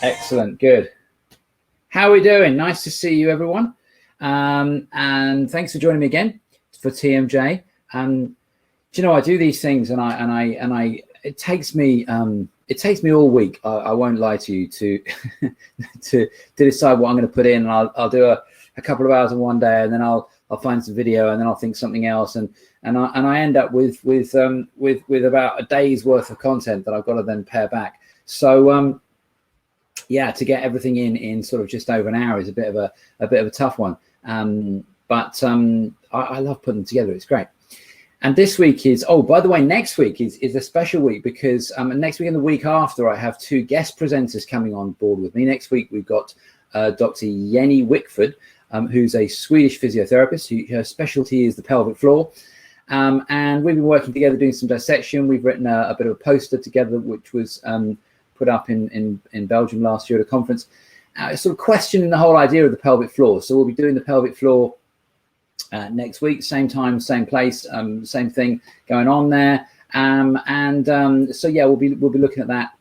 Excellent. Good. How are we doing? Nice to see you, everyone. And thanks for joining me again for TMJ. Do you know, I do these things, and it takes me all week. I won't lie to you to to decide what I'm going to put in. And I'll do a couple of hours in one day, and then I'll find some video, and then I'll think something else, and I end up with about a day's worth of content that I've got to then pare back. So yeah, to get everything in sort of just over an hour is a bit of a tough one. But I love putting them together. It's great. And this week is, oh, by the way, next week is a special week because next week and the week after, I have two guest presenters coming on board with me. Next week, we've got Dr. Jenny Wickford, who's a Swedish physiotherapist. Her specialty is the pelvic floor. And we've been working together doing some dissection. We've written a bit of a poster together, which was put up in Belgium last year at a conference, sort of questioning the whole idea of the pelvic floor. So we'll be doing the pelvic floor next week, same time, same place, same thing going on there. So yeah, we'll be looking at that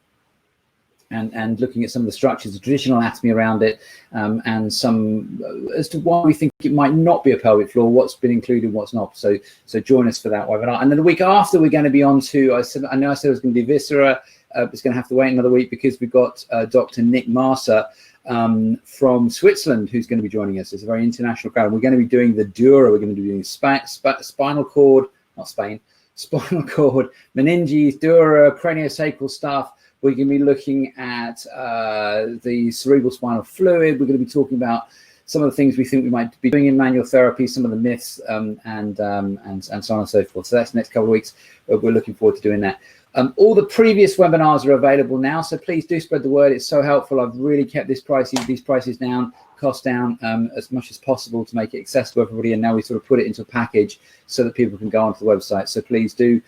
and looking at some of the structures, the traditional anatomy around it, and some as to why we think it might not be a pelvic floor, what's been included, what's not. So join us for that webinar. And then the week after, we're going to be on to, I know I said it was going to be viscera. It's going to have to wait another week because we've got Dr. Nick Marser from Switzerland who's going to be joining us. It's a very international crowd. We're going to be doing the dura. We're going to be doing spinal cord, spinal cord, meninges, dura, craniosacral stuff. We're going to be looking at the cerebral spinal fluid. We're going to be talking about some of the things we think we might be doing in manual therapy, some of the myths, and so on and so forth. So that's the next couple of weeks. We're looking forward to doing that. All the previous webinars are available now, so please do spread the word. It's so helpful. I've really kept these prices down, costs down as much as possible to make it accessible to everybody. And now we sort of put it into a package so that people can go onto the website. So please do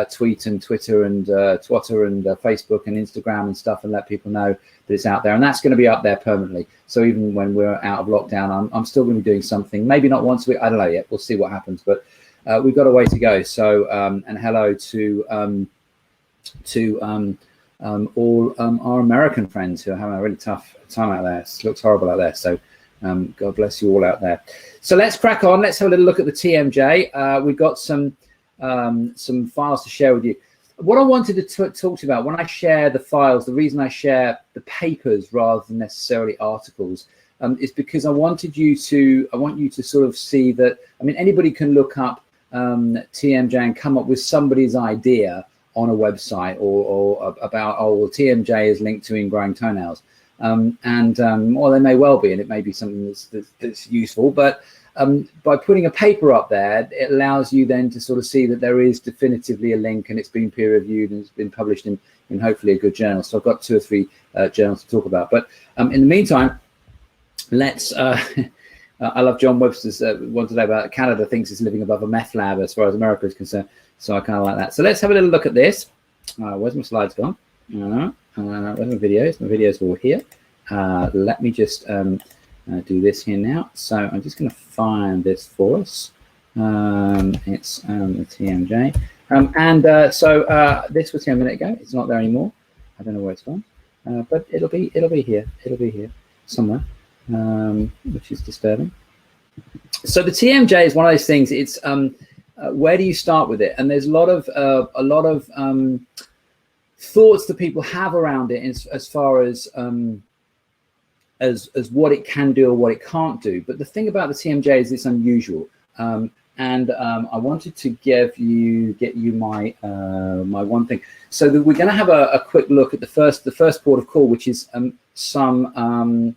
tweet and Twitter and Twitter and Facebook and Instagram and stuff, and let people know that it's out there. And that's going to be up there permanently. So even when we're out of lockdown, I'm still going to be doing something. Maybe not once a week. I don't know yet. We'll see what happens. But we've got a way to go. So and hello to all our American friends who are having a really tough time out there. It looks horrible out there. So God bless you all out there. So let's crack on. Let's have a little look at the TMJ. We've got some files to share with you. What I wanted to talk to you about when I share the files, the reason I share the papers rather than necessarily articles, is because I want you to sort of see that, I mean, anybody can look up TMJ and come up with somebody's idea on a website or about, oh, well, TMJ is linked to ingrowing toenails. Or they may well be, and it may be something that's useful, but by putting a paper up there, it allows you then to sort of see that there is definitively a link, and it's been peer reviewed and it's been published in hopefully a good journal. So I've got 2 or 3 journals to talk about. But in the meantime, let's I love John Webster's one today about Canada thinks it's living above a meth lab as far as America is concerned. So I kind of like that. So let's have a little look at this. Where's my slides gone? Where's my videos? My videos are all here. Let me just do this here now. So I'm just going to find this for us. It's the TMJ. So this was here a minute ago. It's not there anymore. I don't know where it's gone. But it'll be here. It'll be here somewhere, which is disturbing. So the TMJ is one of those things. It's where do you start with it? And there's a lot of thoughts that people have around it as far as what it can do or what it can't do. But the thing about the TMJ is it's unusual. I wanted to get you my my one thing. So that we're going to have a quick look at the first port of call, which is some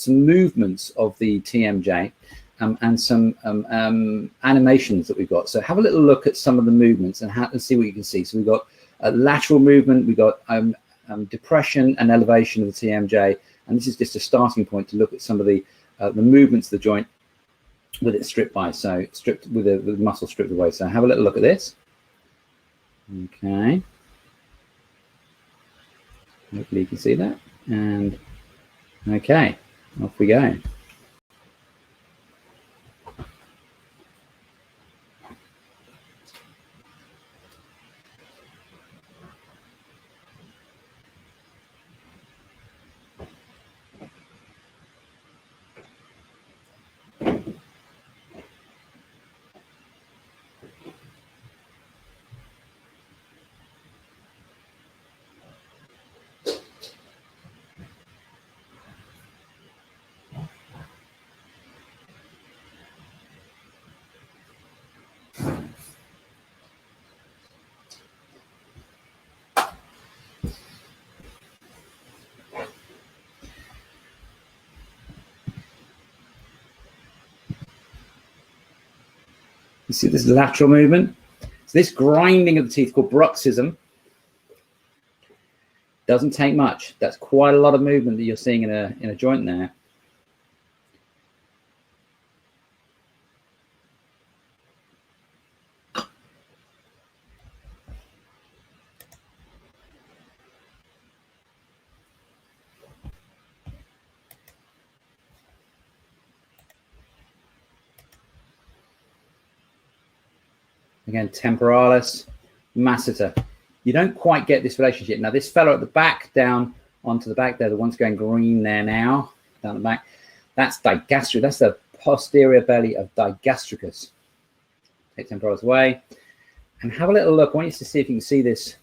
movements of the TMJ. And some animations that we've got. So have a little look at some of the movements and see what you can see. So we've got lateral movement, we've got depression and elevation of the TMJ, and this is just a starting point to look at some of the movements of the joint with it stripped by. So stripped with the muscle stripped away. So have a little look at this. Okay. Hopefully you can see that. And okay, off we go. see this lateral movement? So this grinding of the teeth called bruxism doesn't take much. That's quite a lot of movement that you're seeing in a joint there. Again, temporalis, masseter. You don't quite get this relationship. Now, this fellow at the back, down onto the back there, the one's going green there now, down the back, that's digastric. That's the posterior belly of digastricus. Take temporalis away and have a little look. I want you to see if you can see this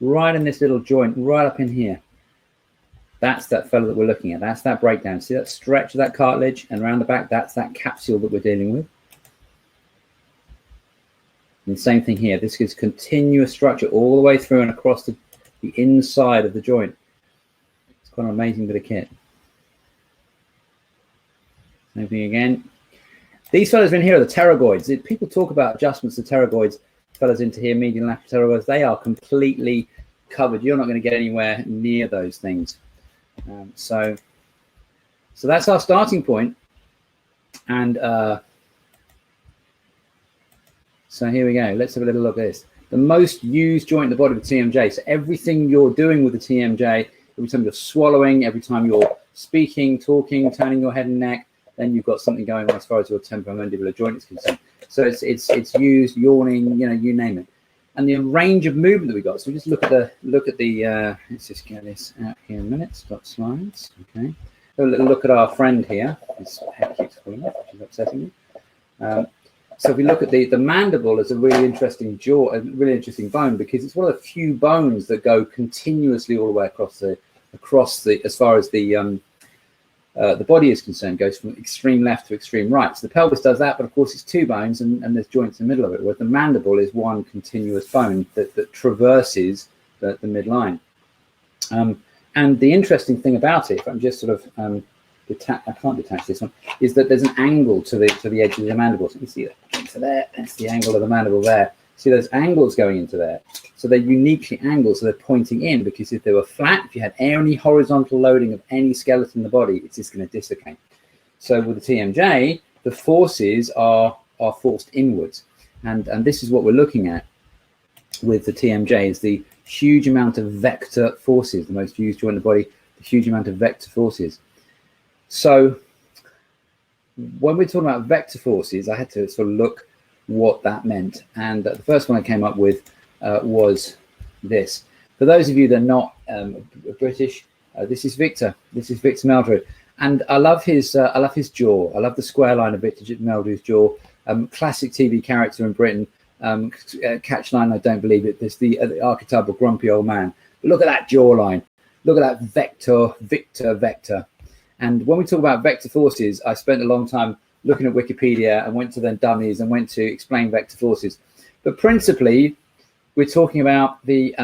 right in this little joint, right up in here. That's that fellow that we're looking at. That's that breakdown. See that stretch of that cartilage, and around the back, that's that capsule that we're dealing with. And same thing here. This gives continuous structure all the way through and across the inside of the joint. It's quite an amazing bit of kit. Same thing again. These fellows in here are the pterygoids. People talk about adjustments of pterygoids. Fellows into here, medial and lateral pterygoids. They are completely covered. You're not going to get anywhere near those things. So that's our starting point. And so here we go. Let's have a little look at this. The most used joint in the body with TMJ. So everything you're doing with the TMJ, every time you're swallowing, every time you're speaking, talking, turning your head and neck, then you've got something going on as far as your temporomandibular joint is concerned. So it's used, yawning, you name it. And the range of movement that we got. So we just look at the let's just get this out here in a minute. Stop slides. Okay. A little look at our friend here. This head keeps falling off, which is upsetting me. So if we look at the mandible as a really interesting jaw, a really interesting bone, because it's one of the few bones that go continuously all the way across the as far as the body is concerned, goes from extreme left to extreme right. So the pelvis does that, but of course it's two bones and there's joints in the middle of it, where the mandible is one continuous bone that traverses the midline. And the interesting thing about it, if I'm just sort of I can't detach this one, is that there's an angle to the edge of the mandible. So you can see that into there. That's the angle of the mandible there. See those angles going into there. So they're uniquely angled, so they're pointing in, because if they were flat, if you had any horizontal loading of any skeleton in the body, it's just going to dislocate. So with the TMJ, the forces are forced inwards. And this is what we're looking at with the TMJ, is the huge amount of vector forces, the most used joint in the body, the huge amount of vector forces. So when we're talking about vector forces, I had to sort of look what that meant. And the first one I came up with was this. For those of you that are not British, this is Victor. This is Victor Meldrew. And I love his jaw. I love the square line of Victor Meldrew's jaw. Classic TV character in Britain. Catch line, I don't believe it. There's the archetypal grumpy old man. But look at that jawline. Look at that vector. And when we talk about vector forces, I spent a long time looking at Wikipedia and went to then dummies and went to explain vector forces. But principally, we're talking about the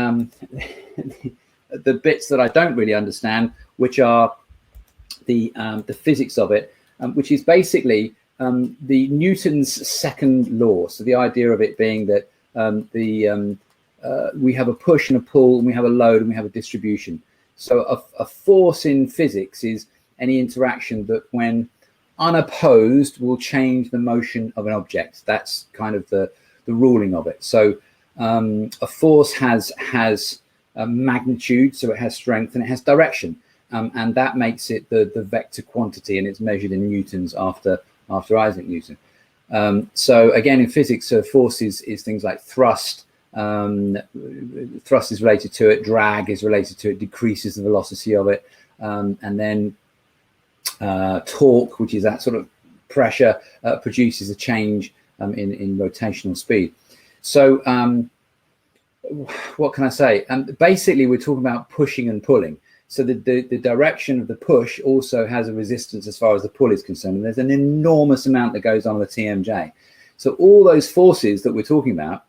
the bits that I don't really understand, which are the physics of it, which is basically the Newton's second law. So the idea of it being that we have a push and a pull, and we have a load, and we have a distribution. So a force in physics is any interaction that, when unopposed, will change the motion of an object. That's kind of the ruling of it. So a force has a magnitude, so it has strength, and it has direction, and that makes it the vector quantity, and it's measured in newtons after Isaac Newton. So again, in physics, force is things like thrust. Thrust is related to it, drag is related to it, decreases the velocity of it, and then torque, which is that sort of pressure, produces a change in rotational speed. So what can I say? Basically, we're talking about pushing and pulling. So the direction of the push also has a resistance as far as the pull is concerned. And there's an enormous amount that goes on with TMJ. So all those forces that we're talking about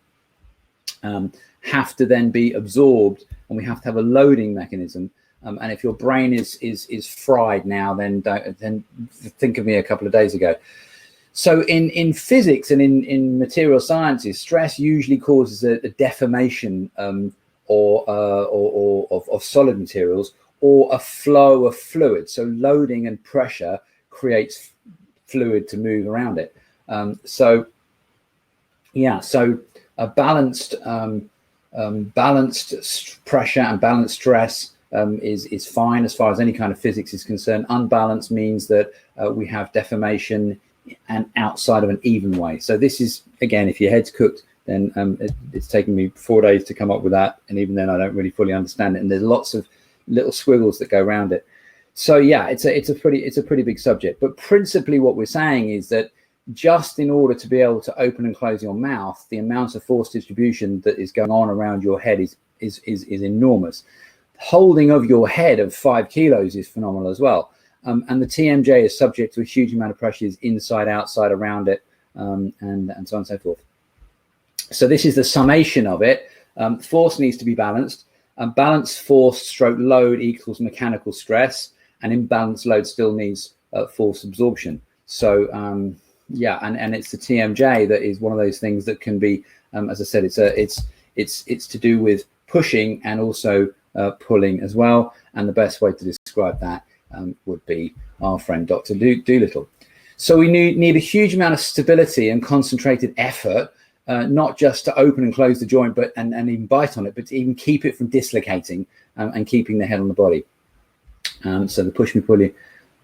have to then be absorbed, and we have to have a loading mechanism. And if your brain is fried now, then think of me a couple of days ago. So in physics and in material sciences, stress usually causes a deformation of solid materials, or a flow of fluid. So loading and pressure creates fluid to move around it. So a balanced pressure and balanced stress is fine as far as any kind of physics is concerned. Unbalanced means that we have deformation and outside of an even way. So this is, again, if your head's cooked, then it's taken me 4 days to come up with that, and even then I don't really fully understand it, and there's lots of little squiggles that go around it. So yeah, it's a pretty big subject, but principally what we're saying is that just in order to be able to open and close your mouth, the amount of force distribution that is going on around your head is enormous. Holding of your head of 5 kilos is phenomenal as well. And the TMJ is subject to a huge amount of pressures inside, outside, around it, and so on and so forth. So this is the summation of it. Force needs to be balanced. Balanced force stroke load equals mechanical stress, and imbalanced load still needs force absorption. So yeah, and it's the TMJ that is one of those things that can be, as I said, it's to do with pushing and also pulling as well. And the best way to describe that would be our friend Dr. Doolittle. So we need a huge amount of stability and concentrated effort, not just to open and close the joint, but and even bite on it, but to even keep it from dislocating and keeping the head on the body. So the push me pull you.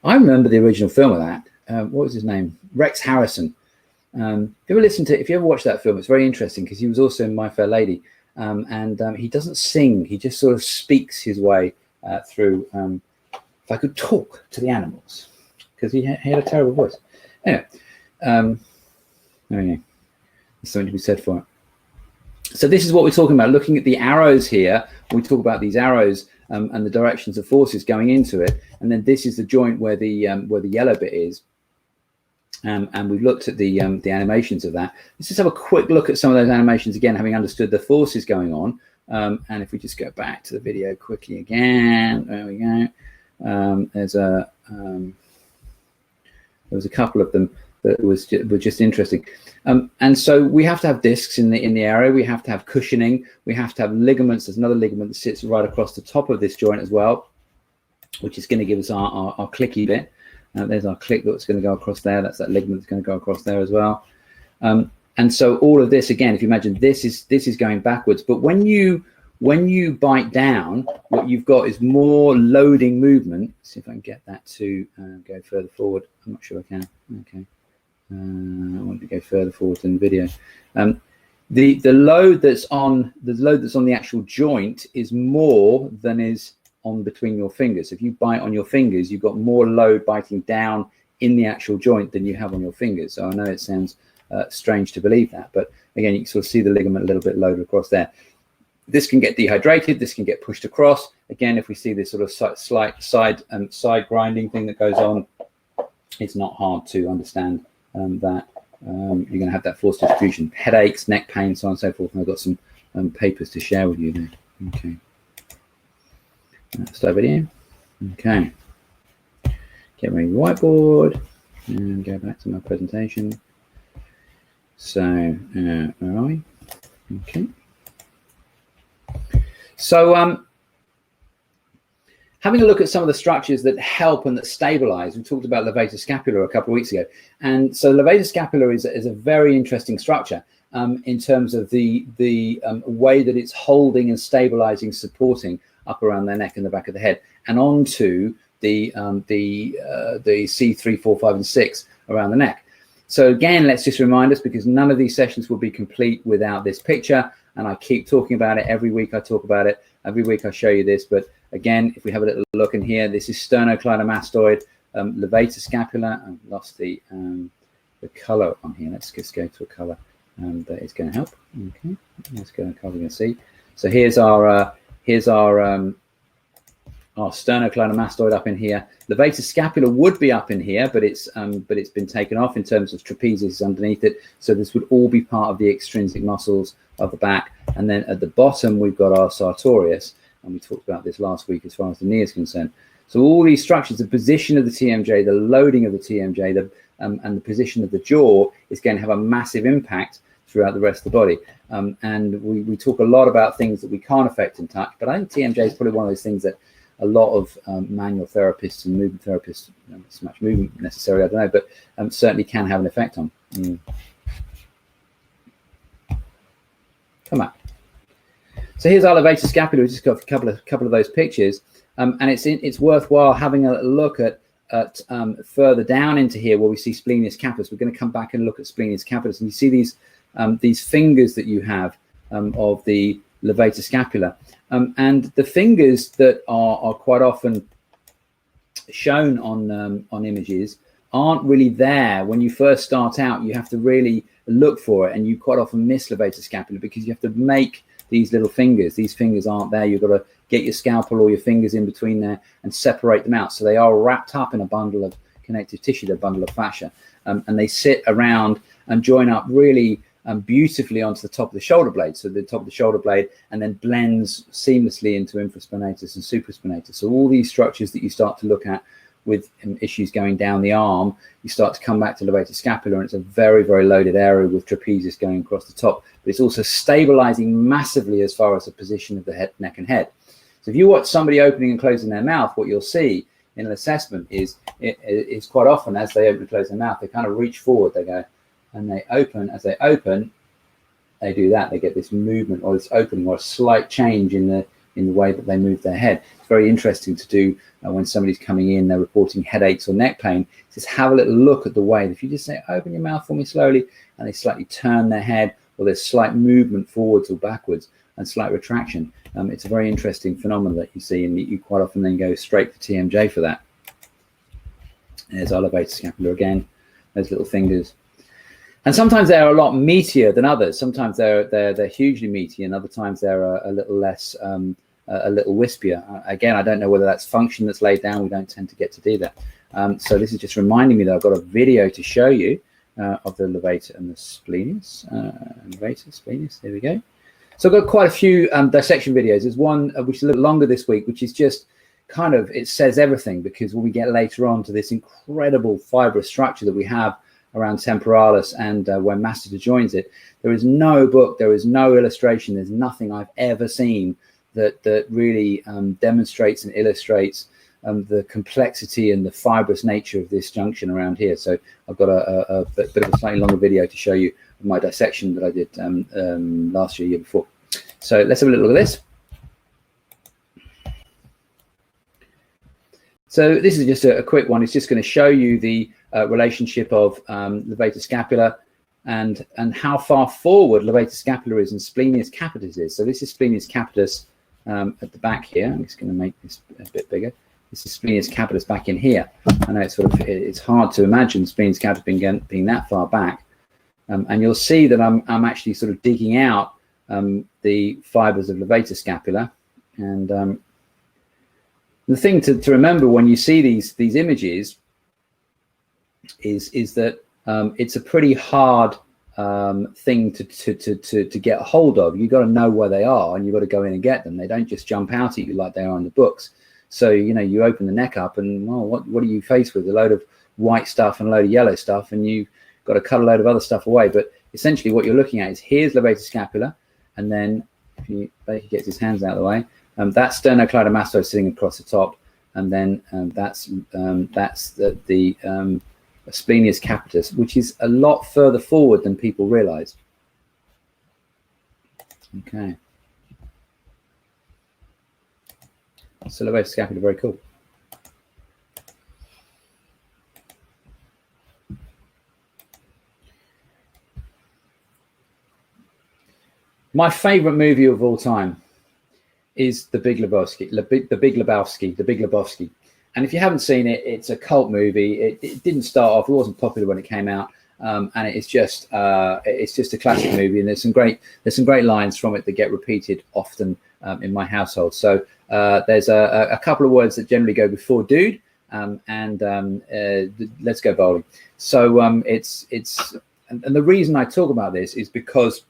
I remember the original film of that. What was his name? Rex Harrison. If you ever watch that film, it's very interesting because he was also in My Fair Lady, and he doesn't sing; he just sort of speaks his way through. If I could talk to the animals, because he had a terrible voice. Anyway, there we go. There's something to be said for it. So this is what we're talking about. Looking at the arrows here, we talk about these arrows and the directions of forces going into it, and then this is the joint where the yellow bit is. And we've looked at the animations of that. Let's just have a quick look at some of those animations again, having understood the forces going on. And if we just go back to the video quickly again, there we go. There was a couple of them that were just interesting. And so we have to have discs in the area. We have to have cushioning. We have to have ligaments. There's another ligament that sits right across the top of this joint as well, which is going to give us our clicky bit. There's our click that's going to go across there. That's that ligament that's going to go across there as well. And so all of this, again, if you imagine this is going backwards. But when you bite down, what you've got is more loading movement. Let's see if I can get that to go further forward. I'm not sure I can. Okay. I want to go further forward in the video. The load that's on the actual joint is more than is on between your fingers. If you bite on your fingers, you've got more load biting down in the actual joint than you have on your fingers. So I know it sounds strange to believe that, but again, you can sort of see the ligament a little bit loaded across there. This can get dehydrated. This can get pushed across. Again, if we see this sort of slight side grinding thing that goes on, it's not hard to understand that you're going to have that force distribution, headaches, neck pain, so on and so forth. And I've got some papers to share with you there. Okay. Start video. Okay. Get ready whiteboard and go back to my presentation. So where are we? Okay. So having a look at some of the structures that help and that stabilize. We talked about levator scapula a couple of weeks ago, and so levator scapula is a very interesting structure in terms of the way that it's holding and stabilizing, supporting up around their neck and the back of the head, and onto the C3, 4, 5, and 6 around the neck. So again, let's just remind us, because none of these sessions will be complete without this picture, and I keep talking about it every week. I talk about it every week. I show you this, but again, if we have a little look in here, this is sternocleidomastoid, levator scapula. I've lost the color on here. Let's just go to a color that is going to help. Okay, let's go to color we can see. So here's our sternocleidomastoid up in here. Levator scapula would be up in here, but it's been taken off in terms of trapezius underneath it. So this would all be part of the extrinsic muscles of the back. And then at the bottom, we've got our sartorius. and we talked about this last week as far as the knee is concerned. So all these structures, the position of the TMJ, the loading of the TMJ, and the position of the jaw is going to have a massive impact throughout the rest of the body. And we talk a lot about things that we can't affect in touch, but I think TMJ is probably one of those things that a lot of manual therapists and movement therapists, not so much movement necessarily, I don't know, but certainly can have an effect on. Come on. So here's our levator scapula. We've just got a couple of those pictures, and it's worthwhile having a look at further down into here where we see splenius capitis. We're going to come back and look at splenius capitis, and you see these fingers that you have of the levator scapula. And the fingers that are quite often shown on images aren't really there. When you first start out, you have to really look for it, and you quite often miss levator scapula because you have to make these little fingers. These fingers aren't there. You've got to get your scalpel or your fingers in between there and separate them out. So they are wrapped up in a bundle of connective tissue, a bundle of fascia, and they sit around and join up really beautifully onto the top of the shoulder blade. So the top of the shoulder blade, and then blends seamlessly into infraspinatus and supraspinatus. So all these structures that you start to look at with issues going down the arm, you start to come back to levator scapula, and it's a very, very loaded area with trapezius going across the top, but it's also stabilizing massively as far as the position of the head, neck and head. So if you watch somebody opening and closing their mouth, what you'll see in an assessment is it's quite often as they open and close their mouth, they kind of reach forward, they go, and they open. As they open, they do that. They get this movement or this opening or a slight change in the way that they move their head. It's very interesting to do when somebody's coming in, they're reporting headaches or neck pain. Just have a little look at the way. If you just say, open your mouth for me slowly, and they slightly turn their head, or there's slight movement forwards or backwards and slight retraction. It's a very interesting phenomenon that you see, and you quite often then go straight to TMJ for that. There's our levator scapula again, those little fingers. And sometimes they're a lot meatier than others. Sometimes they're hugely meaty, and other times they're a little less, a little wispier. Again, I don't know whether that's function that's laid down. We don't tend to get to do that. So this is just reminding me that I've got a video to show you of the levator and the splenius. Levator, splenius, there we go. So I've got quite a few dissection videos. There's one which is a little longer this week, which is just kind of, it says everything, because when we get later on to this incredible fibrous structure that we have around temporalis and where masseter joins it, there is no book, there is no illustration, there's nothing I've ever seen that really demonstrates and illustrates the complexity and the fibrous nature of this junction around here. So I've got a bit of a slightly longer video to show you of my dissection that I did last year before. So let's have a little look at this. So this is just a quick one. It's just going to show you the relationship of levator scapula and how far forward levator scapula is and splenius capitis is. So this is splenius capitis at the back here. I'm just going to make this a bit bigger. This is splenius capitis back in here. I know it's sort of, it's hard to imagine splenius capitis being that far back. And you'll see that I'm actually sort of digging out the fibers of levator scapula. And the thing to remember when you see these images is that it's a pretty hard thing to get a hold of. You've got to know where they are, and you've got to go in and get them. They don't just jump out at you like they are in the books. So, you know, you open the neck up and, well, what are you faced with? A load of white stuff and a load of yellow stuff, and you've got to cut a load of other stuff away. But essentially what you're looking at is here's levator scapula, and then if he gets his hands out of the way, that's sternocleidomastoid sitting across the top, and then that's the splenius capitis, which is a lot further forward than people realize. Okay. So levator scapula, very cool. My favorite movie of all time is The Big Lebowski. The Big Lebowski. And if you haven't seen it, it's a cult movie. It didn't start off, it wasn't popular when it came out, and it's just a classic movie. And there's some great lines from it that get repeated often in my household. So there's a couple of words that generally go before dude and let's go bowling. So and the reason I talk about this is because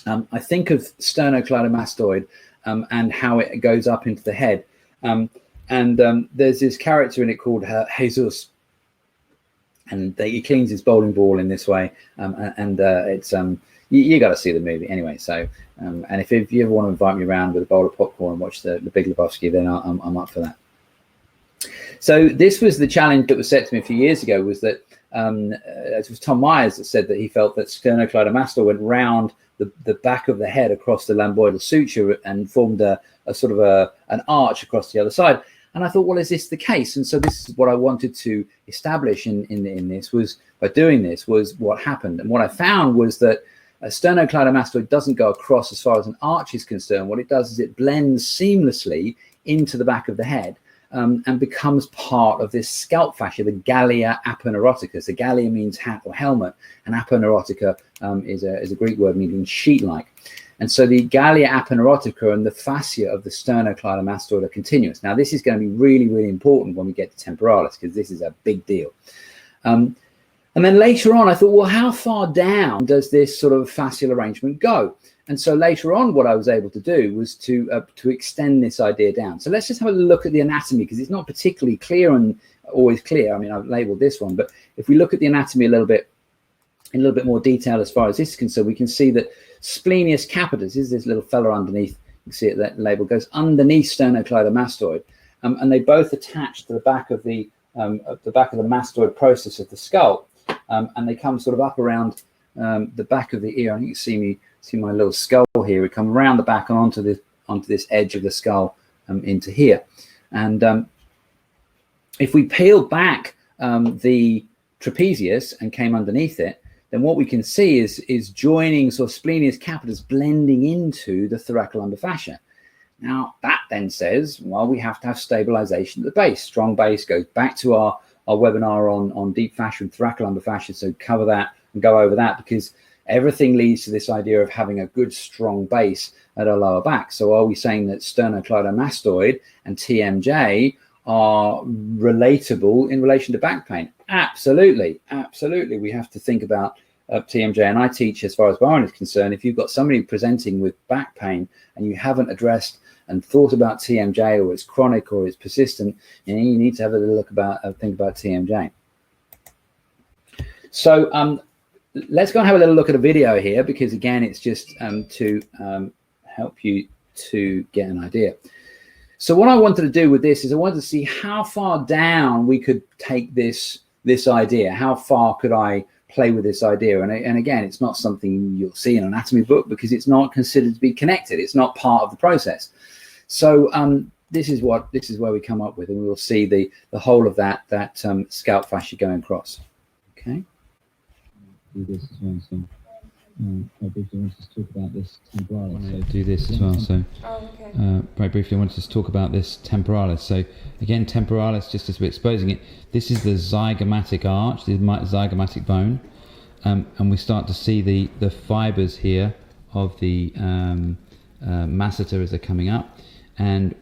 I think of sternocleidomastoid and how it goes up into the head. There's this character in it called Jesus, and he cleans his bowling ball in this way, it's you got to see the movie anyway. So and if you ever want to invite me around with a bowl of popcorn and watch the Big Lebowski, then I'm up for that. So this was the challenge that was set to me a few years ago, was that it was Tom Myers that said that he felt that sternocleidomastoid went round the back of the head across the lambdoidal suture and formed a sort of an arch across the other side. And I thought, well, is this the case? And so this is what I wanted to establish in this, was by doing this, was what happened. And what I found was that a sternocleidomastoid doesn't go across as far as an arch is concerned. What it does is it blends seamlessly into the back of the head, and becomes part of this scalp fascia, the Gallia aponeurotica. So Gallia means hat or helmet, and aponeurotica is a Greek word meaning sheet-like. And so the Gallia aponeurotica and the fascia of the sternocleidomastoid are continuous. Now, this is going to be really, really important when we get to temporalis, because this is a big deal. And then later on, I thought, well, how far down does this sort of fascial arrangement go? And so later on, what I was able to do was to extend this idea down. So let's just have a look at the anatomy, because it's not particularly clear and always clear. I mean, I've labeled this one, but if we look at the anatomy a little bit more detail as far as this is concerned, we can see that splenius capitis is this little fella underneath. You can see it, that label goes underneath sternocleidomastoid, and they both attach to the back of the mastoid process of the skull, and they come sort of up around the back of the ear. I think you see my little skull here. We come around the back and onto this edge of the skull into here. And if we peel back the trapezius and came underneath it, then what we can see is joining sort of splenius capitis blending into the thoracolumbar fascia. Now that then says, well, we have to have stabilization at the base. Strong base goes back to our webinar on deep fascia and thoracolumbar fascia. So cover that and go over that, because everything leads to this idea of having a good strong base at our lower back. So are we saying that sternocleidomastoid and TMJ are relatable in relation to back pain? Absolutely, absolutely. We have to think about TMJ, and I teach, as far as Byron is concerned, if you've got somebody presenting with back pain and you haven't addressed and thought about TMJ, or it's chronic or it's persistent, you need to have a little look about think about TMJ. So let's go and have a little look at a video here, because again, it's just to help you to get an idea. So what I wanted to do with this is I wanted to see how far down we could take this idea. How far could I play with this idea? And again, it's not something you'll see in an anatomy book, because it's not considered to be connected. It's not part of the process. So this is where we come up with, and we'll see the whole of that scalp fascia going across. Okay. Do this as well. So very briefly, I wanted to talk about this temporalis. So do this as well. So very briefly, I wanted to talk about this temporalis. So again, temporalis, just as we're exposing it, this is the zygomatic arch, the zygomatic bone, and we start to see the fibers here of the masseter as they're coming up. And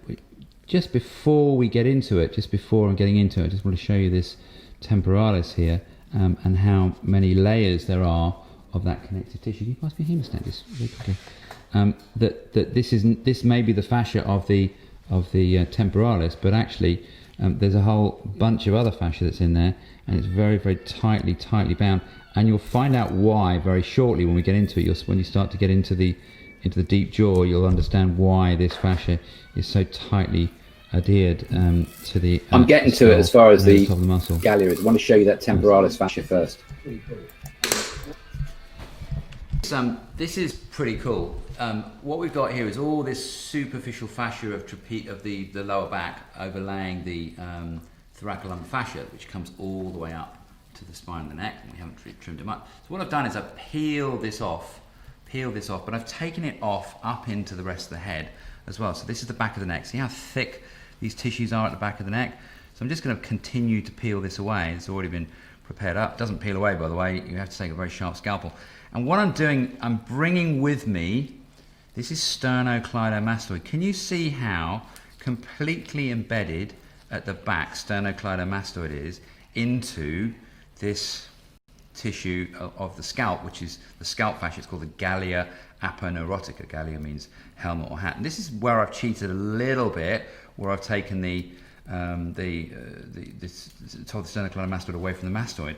just before we get into it, just before I'm getting into it, I just want to show you this temporalis here, and how many layers there are of that connective tissue. You must be hemostat this very quickly. This may be the fascia of the temporalis, but actually there's a whole bunch of other fascia that's in there, and it's very, very tightly bound. And you'll find out why very shortly when we get into it. When you start to get into the deep jaw, you'll understand why this fascia is so tightly adhered to the. I'm getting to it as far as the muscle. Gallia is. I want to show you that temporalis fascia first. This is pretty cool. What we've got here is all this superficial fascia of the lower back overlaying the thoracolumbar fascia, which comes all the way up to the spine of the neck, and we haven't trimmed them up. So what I've done is I've peeled this off, but I've taken it off up into the rest of the head as well. So this is the back of the neck. See how thick these tissues are at the back of the neck? So I'm just going to continue to peel this away. It's already been prepared up. It doesn't peel away, by the way. You have to take a very sharp scalpel. And what I'm doing, I'm bringing with me, this is sternocleidomastoid. Can you see how completely embedded at the back sternocleidomastoid is into this tissue of the scalp, which is the scalp fascia? It's called the Gallia aponeurotica. Galea means helmet or hat. And this is where I've cheated a little bit, where I've taken the sternocleidomastoid away from the mastoid,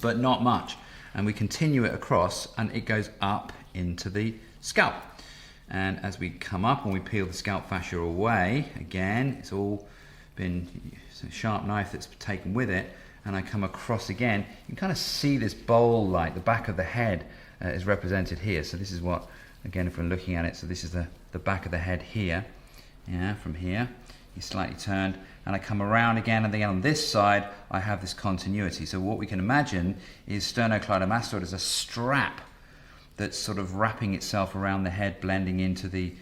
but not much. And we continue it across, and it goes up into the scalp. And as we come up and we peel the scalp fascia away, again, it's all been a sharp knife that's taken with it, and I come across again. You can kind of see this bowl-like, the back of the head is represented here. So this is what, again, if we're looking at it, so this is the back of the head here. Yeah, from here, you're slightly turned, and I come around again, and then on this side, I have this continuity. So what we can imagine is sternocleidomastoid as a strap that's sort of wrapping itself around the head, blending into the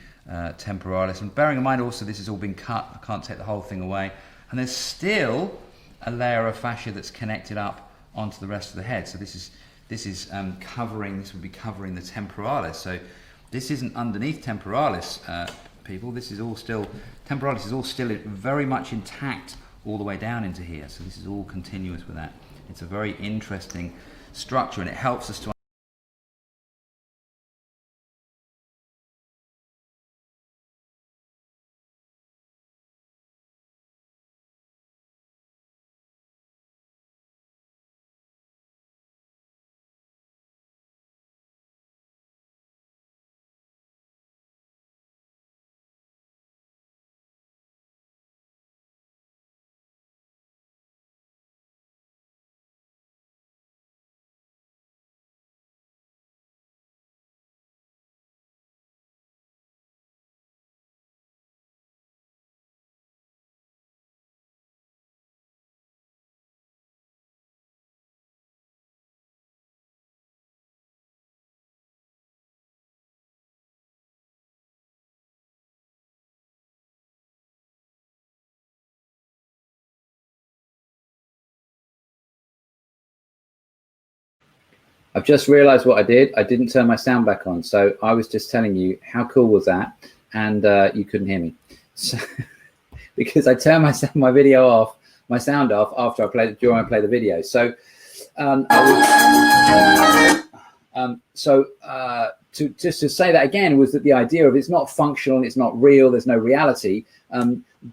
temporalis. And bearing in mind also, this has all been cut. I can't take the whole thing away. And there's still a layer of fascia that's connected up onto the rest of the head. So this is covering. This would be covering the temporalis. So this isn't underneath temporalis, people. This is all still, temporalis is all still very much intact all the way down into here. So this is all continuous with that. It's a very interesting structure, and it helps us to I've just realized what I did. I didn't turn my sound back on. So I was just telling you how cool was that, and you couldn't hear me. So, because I turned my video off, my sound off after I played during I play the video. So just to say that again was that the idea of it's not functional, it's not real, there's no reality,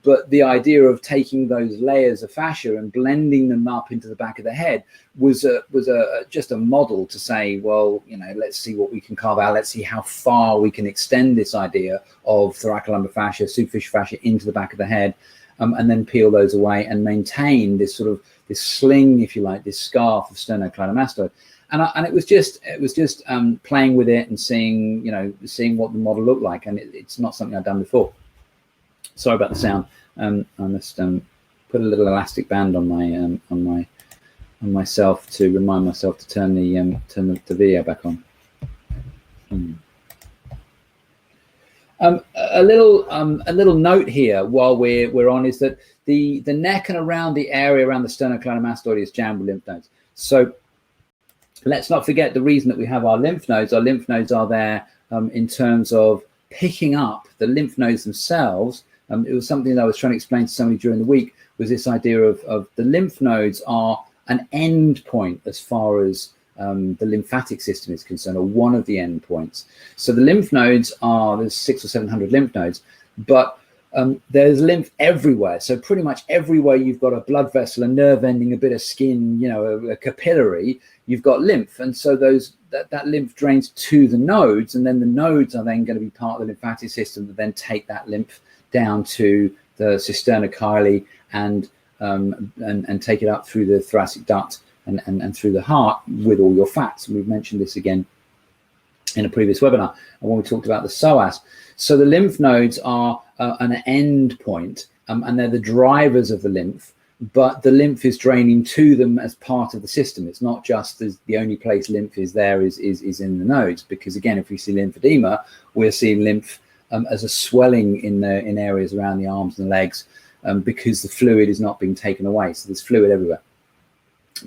but the idea of taking those layers of fascia and blending them up into the back of the head was just a model to say, well, you know, let's see what we can carve out. Let's see how far we can extend this idea of thoracolumbar fascia, superficial fascia into the back of the head, and then peel those away and maintain this sort of this sling, if you like, this scarf of sternocleidomastoid. And it was just playing with it and seeing what the model looked like, and it's not something I've done before. Sorry about the sound. I must put a little elastic band on myself to remind myself to turn the video back on. A little note here while we're on is that the neck and around the area around the sternocleidomastoid is jammed with lymph nodes. So let's not forget the reason that we have our lymph nodes. Our lymph nodes are there in terms of picking up the lymph nodes themselves. It was something that I was trying to explain to somebody during the week, was this idea of the lymph nodes are an end point as far as the lymphatic system is concerned, or one of the end points. So the lymph nodes there's 600 or 700 lymph nodes, but there's lymph everywhere. So pretty much everywhere you've got a blood vessel, a nerve ending, a bit of skin, you know, a capillary, you've got lymph. And so that lymph drains to the nodes, and then the nodes are then going to be part of the lymphatic system that then take that lymph down to the cisterna chyli and take it up through the thoracic duct and through the heart with all your fats. And we've mentioned this again in a previous webinar when we talked about the psoas. So the lymph nodes are an end point, and they're the drivers of the lymph, but the lymph is draining to them as part of the system. It's not just as the only place lymph is there is in the nodes, because again, if we see lymphedema, we're seeing lymph as a swelling in areas around the arms and the legs, because the fluid is not being taken away. So there's fluid everywhere.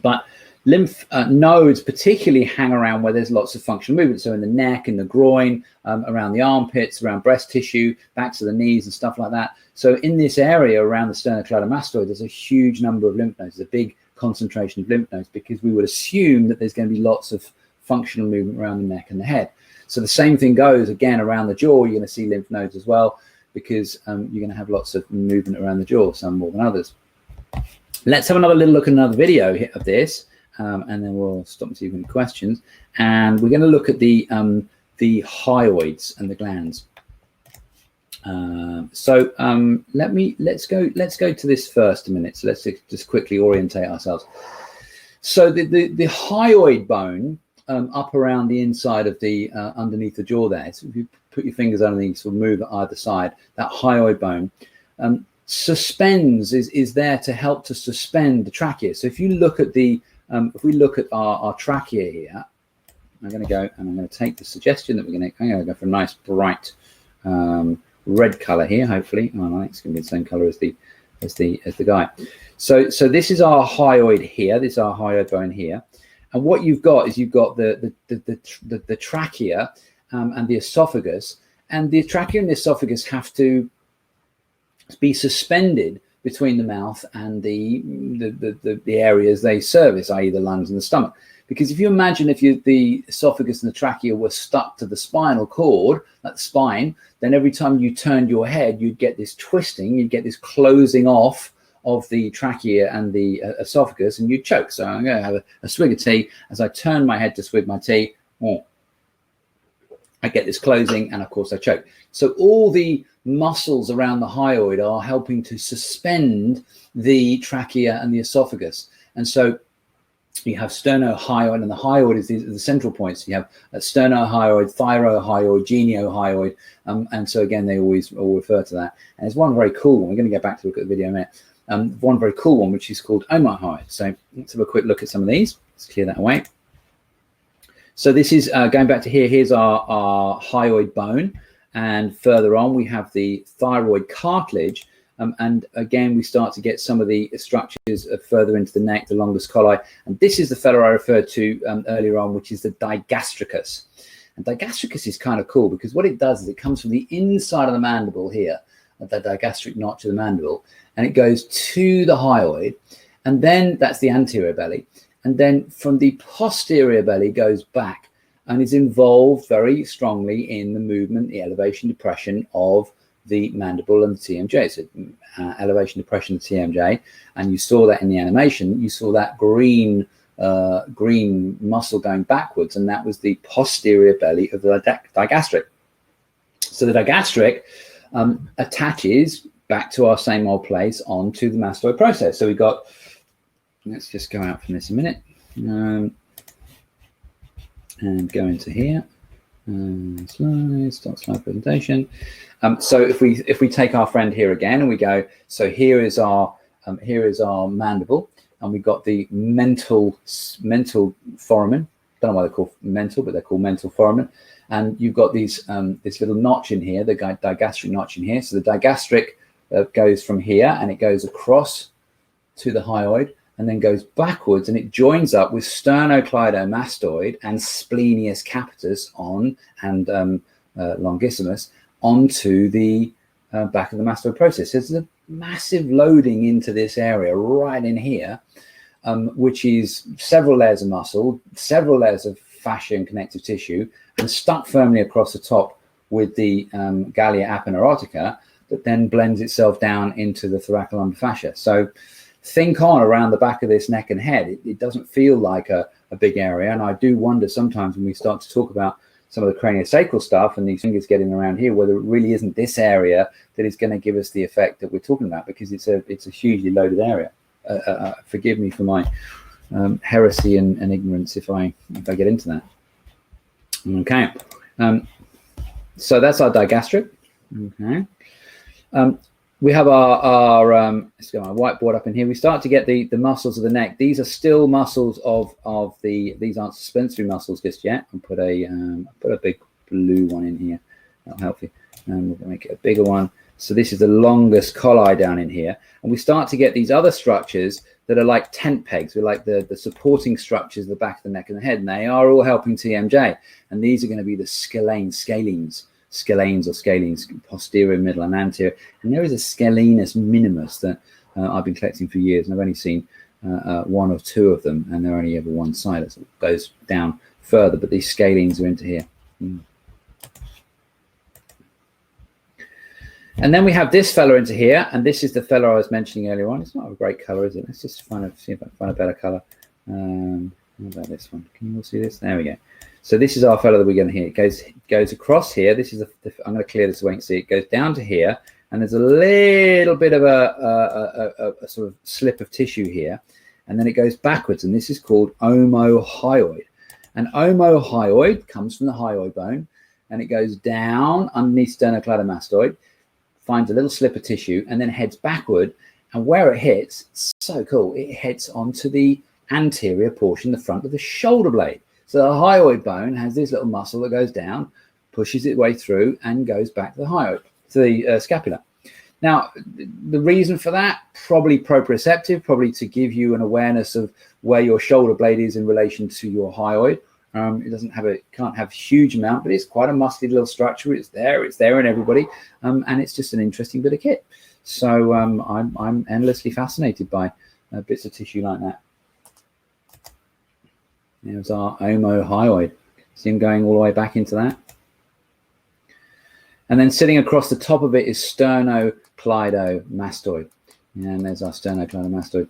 But lymph nodes particularly hang around where there's lots of functional movement. So in the neck, in the groin, around the armpits, around breast tissue, backs of the knees and stuff like that. So in this area around the sternocleidomastoid, there's a huge number of lymph nodes. There's a big concentration of lymph nodes, because we would assume that there's going to be lots of functional movement around the neck and the head. So the same thing goes again around the jaw. You're going to see lymph nodes as well, because you're going to have lots of movement around the jaw, some more than others. Let's have another little look at another video of this, and then we'll stop and see if you have any questions. And we're going to look at the hyoids and the glands. Let's go to this first a minute. So let's just quickly orientate ourselves. So the hyoid bone up around the inside of the underneath the jaw there. So if you put your fingers underneath, sort of move at either side, that hyoid bone suspends is there to help to suspend the trachea. So if you look at the if we look at our trachea here, I'm going to go and I'm going to take the suggestion that I'm going to go for a nice bright red color here. Hopefully, oh, it's going to be the same color as the guy. So this is our hyoid here. This is our hyoid bone here, and what you've got is you've got the trachea and the esophagus, and the trachea and the esophagus have to be suspended between the mouth and the areas they service, i.e. the lungs and the stomach. Because if you imagine if the esophagus and the trachea were stuck to the spinal cord, like the spine, then every time you turned your head, you'd get this twisting, you'd get this closing off of the trachea and the esophagus, and you'd choke. So I'm going to have a swig of tea. As I turn my head to swig my tea, I get this closing, and of course I choke. So all the muscles around the hyoid are helping to suspend the trachea and the esophagus. And so you have sternohyoid, and the hyoid is the central points. You have sternohyoid, thyrohyoid, geniohyoid, and so again they all refer to that. And there's one very cool one. We're going to get back to look at the video in a minute. One very cool one which is called omohyoid. So let's have a quick look at some of these. Let's clear that away. So this is going back to here. Here's our hyoid bone, and further on we have the thyroid cartilage. And again, we start to get some of the structures further into the neck, the longus colli. And this is the fellow I referred to earlier on, which is the digastricus. And digastricus is kind of cool because what it does is it comes from the inside of the mandible here, at the digastric notch of the mandible, and it goes to the hyoid. And then that's the anterior belly. And then from the posterior belly goes back and is involved very strongly in the movement, the elevation, depression of the mandible and the TMJ. So elevation, depression, the TMJ, and you saw that in the animation. You saw that green muscle going backwards, and that was the posterior belly of the digastric. So the digastric attaches back to our same old place onto the mastoid process. So we've got, let's just go out from this a minute and go into here. Start slide presentation. So if we take our friend here again and we go, so here is our mandible, and we've got the mental foramen. Don't know why they're called mental, but they're called mental foramen. And you've got these this little notch in here, the digastric notch in here. So the digastric goes from here and it goes across to the hyoid, and then goes backwards, and it joins up with sternocleidomastoid and splenius capitis and longissimus onto the back of the mastoid process. There's a massive loading into this area right in here, which is several layers of muscle, several layers of fascia and connective tissue, and stuck firmly across the top with the gallia aponeurotica that then blends itself down into the thoracolumbar fascia. So think on around the back of this neck and head. It doesn't feel like a big area, and I do wonder sometimes when we start to talk about some of the craniosacral stuff and these fingers getting around here, whether it really isn't this area that is going to give us the effect that we're talking about, because it's a hugely loaded area. Forgive me for my heresy and ignorance if I get into that. Okay, so that's our digastric. Okay. We have our let's go my whiteboard up in here. We start to get the muscles of the neck. These are still muscles of these aren't suspensory muscles just yet. I'll put a big blue one in here. That'll help you. And we're going to make it a bigger one. So this is the longus colli down in here. And we start to get these other structures that are like tent pegs. We're like the supporting structures of the back of the neck and the head. And they are all helping TMJ. And these are going to be the scalenes, posterior, middle, and anterior. And there is a scalenus minimus that I've been collecting for years, and I've only seen one or two of them, and they're only ever one side. It goes down further, but these scalenes are into here. And then we have this fella into here, and this is the fella I was mentioning earlier on. It's not a great color, is it? Let's just see if I can find a better color. How about this one? Can you all see this? There we go. So this is our fella that we're going to hear. It goes across here. This is I'm going to clear this so you can see. It goes down to here, and there's a little bit of a sort of slip of tissue here, and then it goes backwards, and this is called omohyoid. And omohyoid comes from the hyoid bone, and it goes down underneath sternocleidomastoid, finds a little slip of tissue, and then heads backward. And where it hits, it's so cool, it heads onto the anterior portion, the front of the shoulder blade. So the hyoid bone has this little muscle that goes down, pushes its way through, and goes back to the hyoid, to the scapula. Now, the reason for that, probably proprioceptive, probably to give you an awareness of where your shoulder blade is in relation to your hyoid. It can't have a huge amount, but it's quite a muscly little structure. It's there in everybody, and it's just an interesting bit of kit. So I'm endlessly fascinated by bits of tissue like that. There's our omohyoid. See him going all the way back into that. And then sitting across the top of it is sternocleidomastoid. And there's our sternocleidomastoid.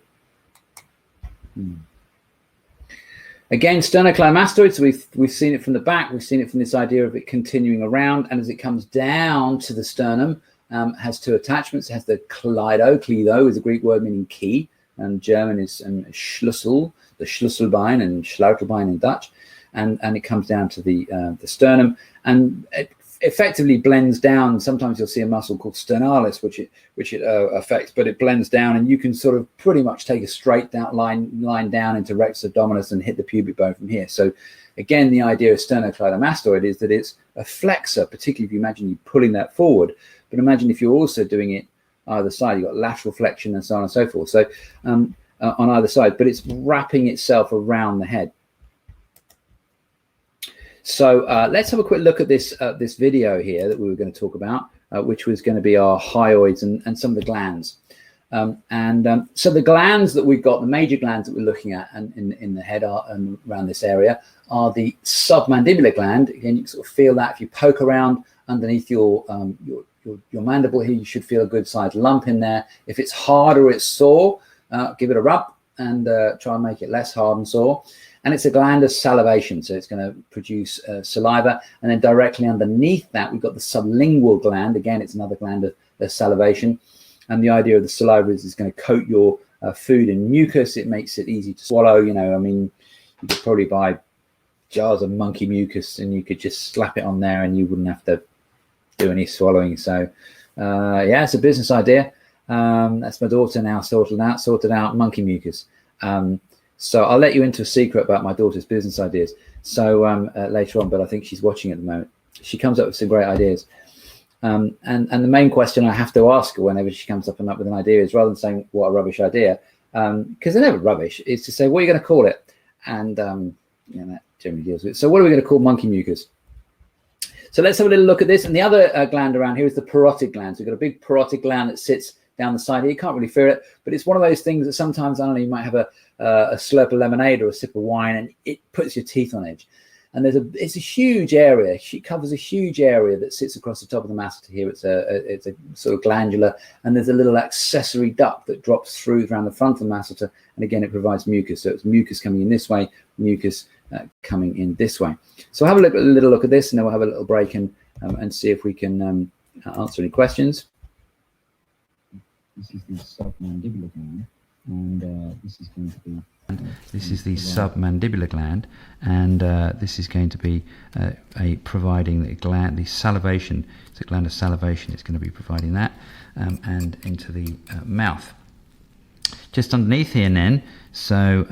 Again, sternocleidomastoid, so we've seen it from the back. We've seen it from this idea of it continuing around. And as it comes down to the sternum, has two attachments. It has the cleido is a Greek word meaning key. And German is Schlüssel, the Schlüsselbein, and Schlautelbein in Dutch. And it comes down to the sternum. And it effectively blends down. Sometimes you'll see a muscle called sternalis, which it affects, but it blends down, and you can sort of pretty much take a straight down line down into rectus abdominis and hit the pubic bone from here. So again, the idea of sternocleidomastoid is that it's a flexor, particularly if you imagine you pulling that forward. But imagine if you're also doing it either side. You've got lateral flexion and so on and so forth. So on either side, but it's wrapping itself around the head. So let's have a quick look at this video here that we were going to talk about, which was going to be our hyoids and some of the glands. So the glands that we've got, the major glands that we're looking at in the head around this area are the submandibular gland. Again, you can sort of feel that if you poke around underneath your mandible here, you should feel a good sized lump in there. If it's hard or it's sore, give it a rub and try and make it less hard and sore. And it's a gland of salivation, so it's going to produce saliva. And then directly underneath that, we've got the sublingual gland. Again, it's another gland of salivation. And the idea of the saliva is it's going to coat your food in mucus. It makes it easy to swallow. You know, I mean, you could probably buy jars of monkey mucus and you could just slap it on there and you wouldn't have to do any swallowing. So, yeah, it's a business idea. That's my daughter now sorted out monkey mucus. So I'll let you into a secret about my daughter's business ideas. So later on, but I think she's watching at the moment. She comes up with some great ideas. And the main question I have to ask her whenever she comes up with an idea is, rather than saying what a rubbish idea, because they're never rubbish, is to say, what are you going to call it? And that generally deals with it. So what are we going to call monkey mucus? So let's have a little look at this. And the other gland around here is the parotid gland. So we've got a big parotid gland that sits down the side here. You can't really feel it, but it's one of those things that sometimes, I don't know, you might have a slurp of lemonade or a sip of wine and it puts your teeth on edge. And it's a huge area. She covers a huge area that sits across the top of the masseter here. It's a sort of glandular, and there's a little accessory duct that drops through around the front of the masseter. And again, it provides mucus. So it's mucus coming in this way, mucus coming in this way. So we'll have a little look at this, and then we'll have a little break and see if we can answer any questions. This is the submandibular gland, and this is going to be. This is the submandibular gland, and this is going to be providing the salivation. It's a gland of salivation. It's going to be providing that and into the mouth. Just underneath here, then. So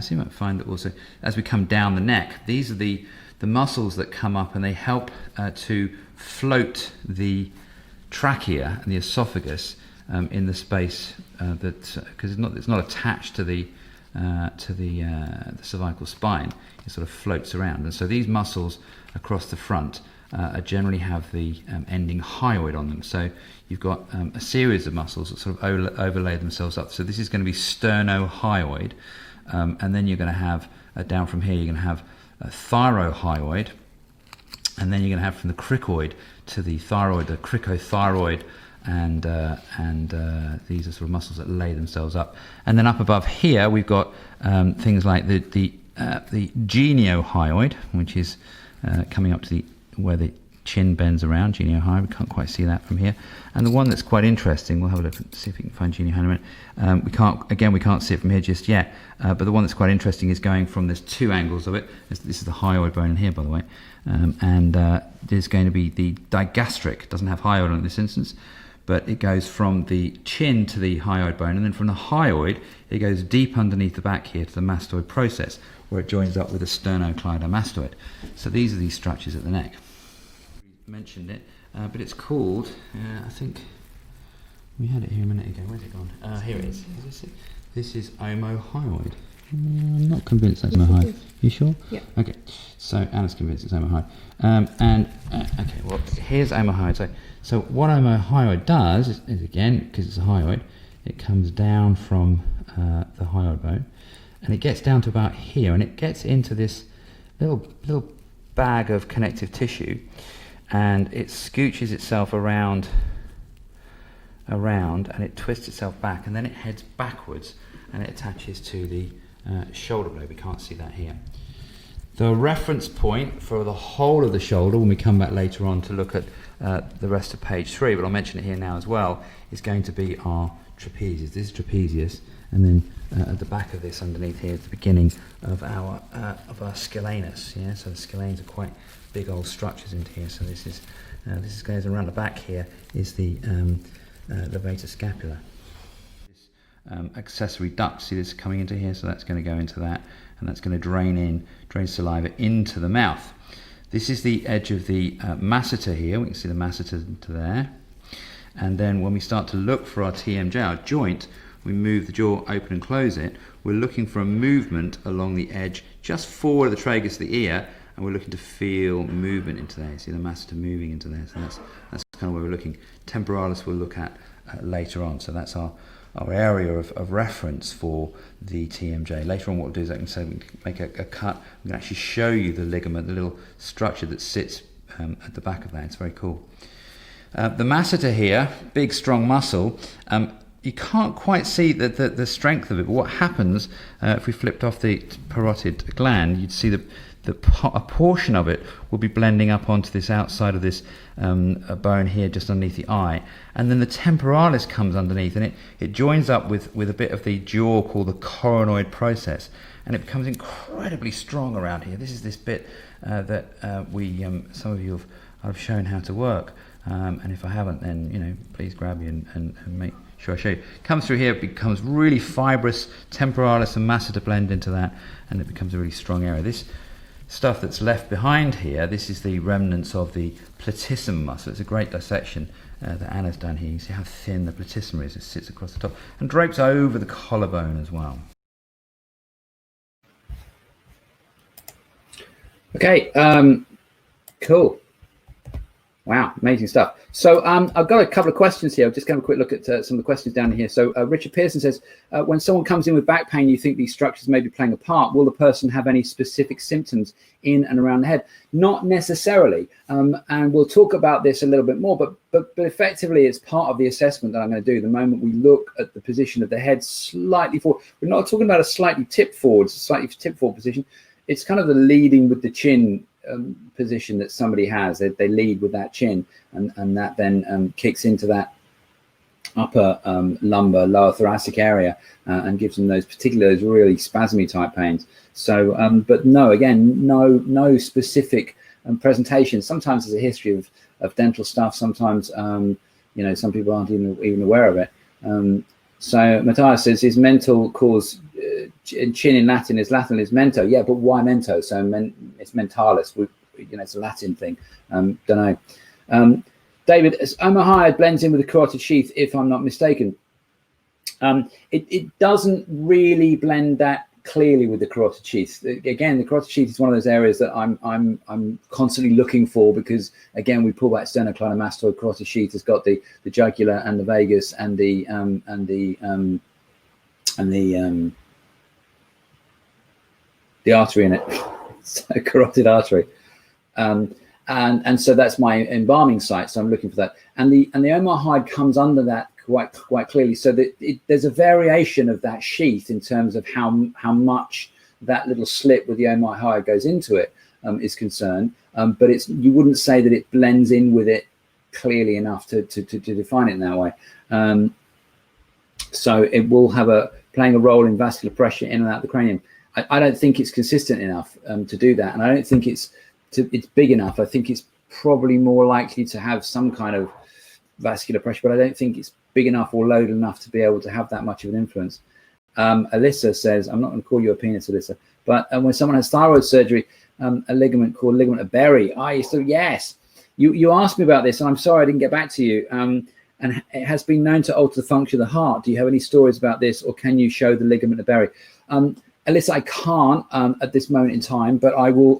you might find that also as we come down the neck, these are the muscles that come up and they help to float the trachea and the esophagus in the space because it's not attached to the cervical spine. It sort of floats around, and so these muscles across the front generally have the ending hyoid on them. So you've got a series of muscles that sort of overlay themselves up. So this is going to be sternohyoid, and then you're going to have down from here you're going to have a thyrohyoid, and then you're going to have from the cricoid to the thyroid, the cricothyroid and these are sort of muscles that lay themselves up. And then up above here, we've got things like the geniohyoid, which is coming up to where the chin bends around, geniohyoid. We can't quite see that from here. And the one that's quite interesting, we'll have a look and see if we can find geniohyoid in a minute. We can't see it from here just yet, but the one that's quite interesting is going from, there's two angles of it. This is the hyoid bone in here, by the way, and there's going to be the digastric. It doesn't have hyoid in this instance, but it goes from the chin to the hyoid bone, and then from the hyoid, it goes deep underneath the back here to the mastoid process, where it joins up with the sternocleidomastoid. So these are these structures at the neck. Mentioned it, but it's called, I think we had it here a minute ago. Where's it gone? Here it is. Is this it? This is omohyoid. I'm not convinced that's omohyoid. You sure? Yeah. Okay, so Anna's convinced it's omohyoid. Okay, well, here's omohyoid. So what omohyoid does is again, because it's a hyoid, it comes down from the hyoid bone, and it gets down to about here, and it gets into this little bag of connective tissue, and it scooches itself around, and it twists itself back, and then it heads backwards, and it attaches to the shoulder blade. We can't see that here. The reference point for the whole of the shoulder, when we come back later on to look at the rest of page 3, but I'll mention it here now as well, is going to be our trapezius. This is trapezius, and then at the back of this, underneath here, is the beginning of our scalenus. Yeah, so the scalenes are quite big old structures into here. So this goes around the back here is the levator scapula. This accessory duct, see this coming into here, so that's going to go into that, and that's going to drain saliva into the mouth. This is the edge of the masseter here. We can see the masseter to there, and then when we start to look for our TMJ, our joint, we move the jaw open and close it. We're looking for a movement along the edge just forward of the tragus of the ear, and we're looking to feel movement into there. See the masseter moving into there, so that's kind of where we're looking. Temporalis we'll look at later on, so that's our area of reference for the TMJ. Later on what we'll do is I can say we can make a cut. We can actually show you the ligament, the little structure that sits at the back of that. It's very cool. The masseter here, big strong muscle, you can't quite see the strength of it, but what happens if we flipped off the parotid gland, you'd see a portion of it will be blending up onto this outside of this bone here just underneath the eye, and then the temporalis comes underneath, and it joins up with a bit of the jaw called the coronoid process, and it becomes incredibly strong around here. This is this bit that some of you I've shown how to work, and if I haven't, then please grab me and make sure I show you. Comes through here, it becomes really fibrous, temporalis and masseter blend into that, and it becomes a really strong area. This stuff that's left behind here, this is the remnants of the platysma muscle. It's a great dissection that Anna's done here. You see how thin the platysma is. It sits across the top and drapes over the collarbone as well. Okay, cool. Wow, amazing stuff. So I've got a couple of questions here. I'll just have a quick look at some of the questions down here. So Richard Pearson says, when someone comes in with back pain, you think these structures may be playing a part. Will the person have any specific symptoms in and around the head? Not necessarily. And we'll talk about this a little bit more, but effectively it's part of the assessment that I'm going to do. The moment we look at the position of the head slightly forward, we're not talking about a slightly tipped forward, it's a slightly tipped forward position. It's kind of the leading with the chin position that somebody has. They lead with that chin, and that then kicks into that upper lumbar, lower thoracic area, and gives them those really spasmy type pains. So, but no, again, no specific presentation. Sometimes there's a history of dental stuff. Sometimes, some people aren't even aware of it. So Matthias says, is mental cause chin in Latin is mento? Yeah, but why mento? So it's mentalis. It's a Latin thing. Don't know. David, omohyoid blends in with the carotid sheath, if I'm not mistaken. It doesn't really blend that clearly with the carotid sheath. Again, the carotid sheath is one of those areas that I'm constantly looking for, because again, we pull back sternocleidomastoid. Carotid sheath has got the jugular and the vagus and the artery in it. So carotid artery. and so that's my embalming site. So I'm looking for that, and the Omar hide comes under that quite clearly. So that there's a variation of that sheath in terms of how much that little slit with the Omar hide goes into it is concerned. But you wouldn't say that it blends in with it clearly enough to define it in that way. So it will have playing a role in vascular pressure in and out of the cranium. I don't think it's consistent enough to do that, and I don't think it's big enough. I think it's probably more likely to have some kind of vascular pressure, but I don't think it's big enough or loaded enough to be able to have that much of an influence. Alyssa says, I'm not going to call you a penis, Alyssa, but when someone has thyroid surgery, a ligament called ligament of Berry. Yes, you asked me about this, and I'm sorry I didn't get back to you. And it has been known to alter the function of the heart. Do you have any stories about this, or can you show the ligament of Berry? Alyssa, I can't at this moment in time, but I will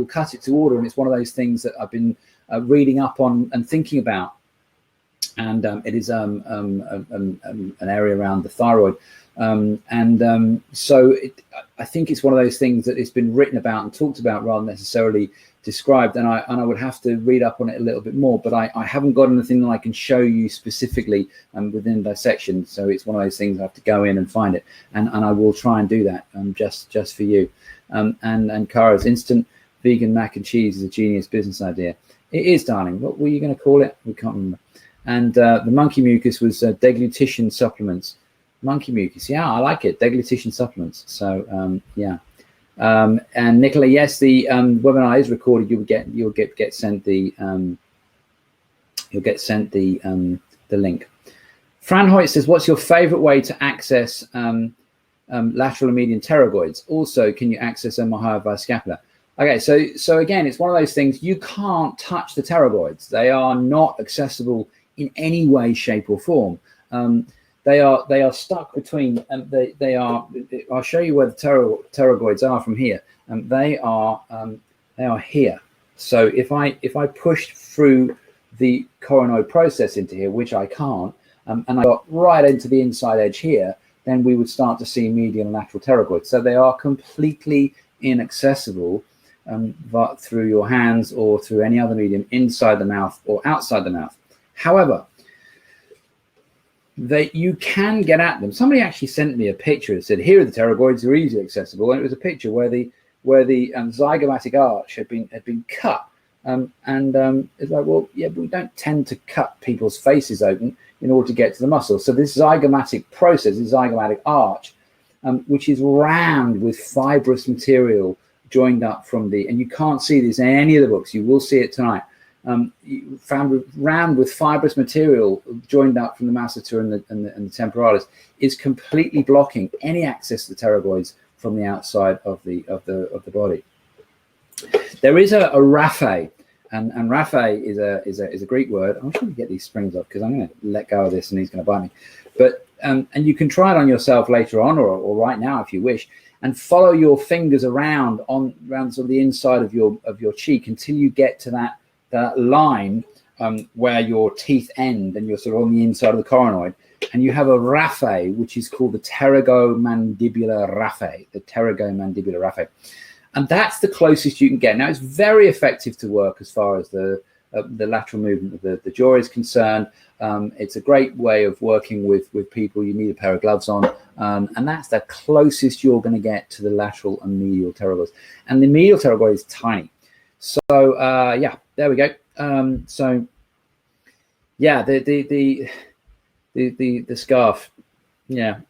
cut it to order, and it's one of those things that I've been reading up on and thinking about. And it is an area around the thyroid, so I think it's one of those things that it's been written about and talked about rather than necessarily described. And I would have to read up on it a little bit more, but I haven't got anything that I can show you specifically within dissection. So it's one of those things I have to go in and find it, and I will try and do that just for you. And Cara's instant vegan mac and cheese is a genius business idea. It is, darling. What were you going to call it? We can't remember. And the monkey mucus was deglutition supplements. Monkey mucus, yeah, I like it. Deglutition supplements. So yeah. And Nicola, yes, the webinar is recorded. You'll get sent the link. Fran Hoyt says, "What's your favorite way to access lateral and median pterygoids? Also, can you access MRI via scapula?" Okay, so again, it's one of those things. You can't touch the pterygoids. They are not accessible in any way, shape, or form. They are stuck between. They are. I'll show you where the pterygoids are from here. They are here. So if I push through the coronoid process into here, which I can't, and I got right into the inside edge here, then we would start to see medial and lateral pterygoids. So they are completely inaccessible but through your hands or through any other medium inside the mouth or outside the mouth. However, you can get at them. Somebody actually sent me a picture and said, "Here are the pterygoids; they're easily accessible." And it was a picture where the zygomatic arch had been cut. It's like, well, yeah, but we don't tend to cut people's faces open in order to get to the muscle. So this zygomatic process, this zygomatic arch, which is rammed with fibrous material joined up from and you can't see this in any of the books. You will see it tonight. Rammed with fibrous material joined up from the masseter and the temporalis, is completely blocking any access to the pterygoids from the outside of the body. There is a raphe, and raphe is a Greek word. I'm trying to get these springs off because I'm going to let go of this and he's going to bite me. But and you can try it on yourself later on or right now if you wish, and follow your fingers around sort of the inside of your cheek until you get to that line where your teeth end and you're sort of on the inside of the coronoid, and you have a raphe, which is called the pterygomandibular raphe, and that's the closest you can get. Now, it's very effective to work as far as the lateral movement of the jaw is concerned. It's a great way of working with people. You need a pair of gloves on, and that's the closest you're going to get to the lateral and medial pterygoids. And the medial pterygoid is tiny. So yeah, there we go. So yeah, the scarf. Yeah.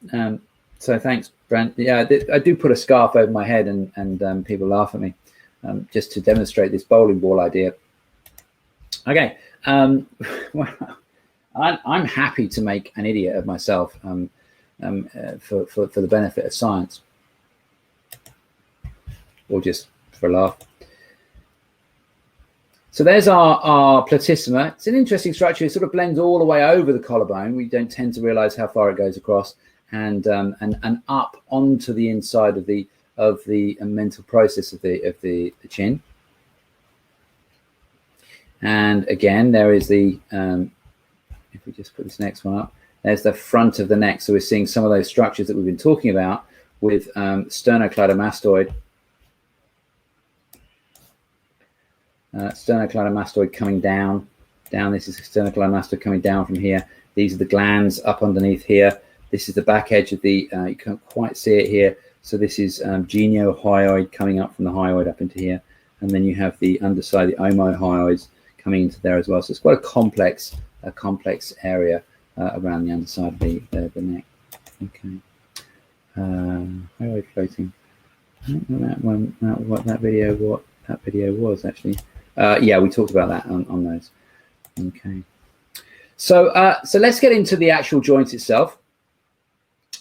So thanks, Brent. Yeah, I do put a scarf over my head, and people laugh at me just to demonstrate this bowling ball idea. Okay. Well, I'm happy to make an idiot of myself for the benefit of science, or just for a laugh. So there's our platysma. It's an interesting structure. It sort of blends all the way over the collarbone. We don't tend to realize how far it goes across, and up onto the inside of the mental process of the chin. And again, there is the if we just put this next one up, there's the front of the neck. So we're seeing some of those structures that we've been talking about with sternocleidomastoid. sternocleidomastoid coming down. This is sternocleidomastoid coming down from here. These are the glands up underneath here. This is the back edge of the, you can't quite see it here. So this is geniohyoid coming up from the hyoid up into here. And then you have the underside, the omohyoids coming into there as well. So it's quite a complex area around the underside of the neck. Okay. Hyoid floating. I don't know what that video was actually. Yeah, we talked about that on those. Okay. So let's get into the actual joint itself.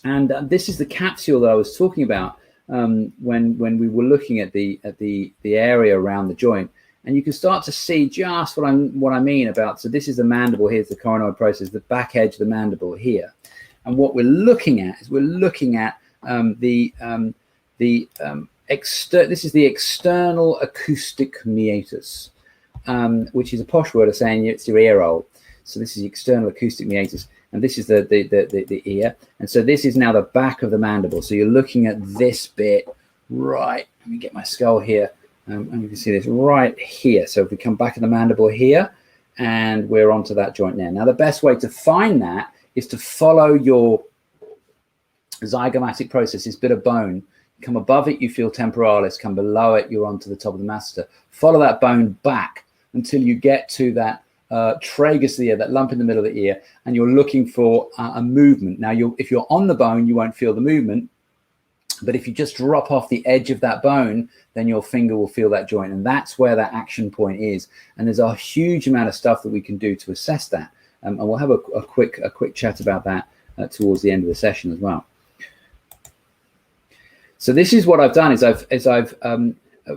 And this is the capsule that I was talking about when we were looking at the area around the joint, and you can start to see just what I mean about. So this is the mandible. Here's the coronoid process, the back edge of the mandible here, and what we're looking at is this is the external acoustic meatus, which is a posh word of saying it's your ear hole. So this is the external acoustic meatus, and this is the ear. And so this is now the back of the mandible. So you're looking at this bit right. Let me get my skull here, and you can see this right here. So if we come back in the mandible here, and we're onto that joint now. Now the best way to find that is to follow your zygomatic process, this bit of bone. Come above it, you feel temporalis. Come below it, you're onto the top of the masseter. Follow that bone back until you get to that tragus of the ear, that lump in the middle of the ear, and you're looking for a movement. Now, if you're on the bone, you won't feel the movement. But if you just drop off the edge of that bone, then your finger will feel that joint. And that's where that action point is. And there's a huge amount of stuff that we can do to assess that. And we'll have a quick chat about that towards the end of the session as well. So this is what I've done is I've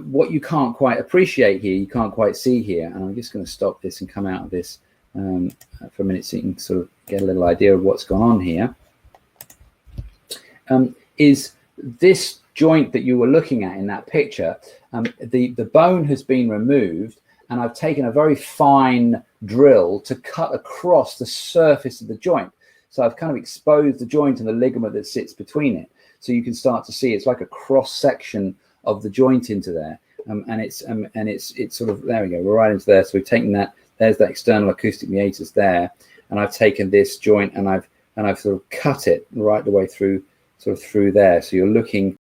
what you can't quite appreciate here, you can't quite see here. And I'm just going to stop this and come out of this for a minute so you can sort of get a little idea of what's gone on here. Is this joint that you were looking at in that picture, the bone has been removed, and I've taken a very fine drill to cut across the surface of the joint. So I've kind of exposed the joint and the ligament that sits between it. So you can start to see it's like a cross section of the joint into there, and it's sort of, there we go, we're right into there. So we've taken that. There's that external acoustic meatus there, and I've taken this joint and I've sort of cut it right the way through, sort of through there. So you're looking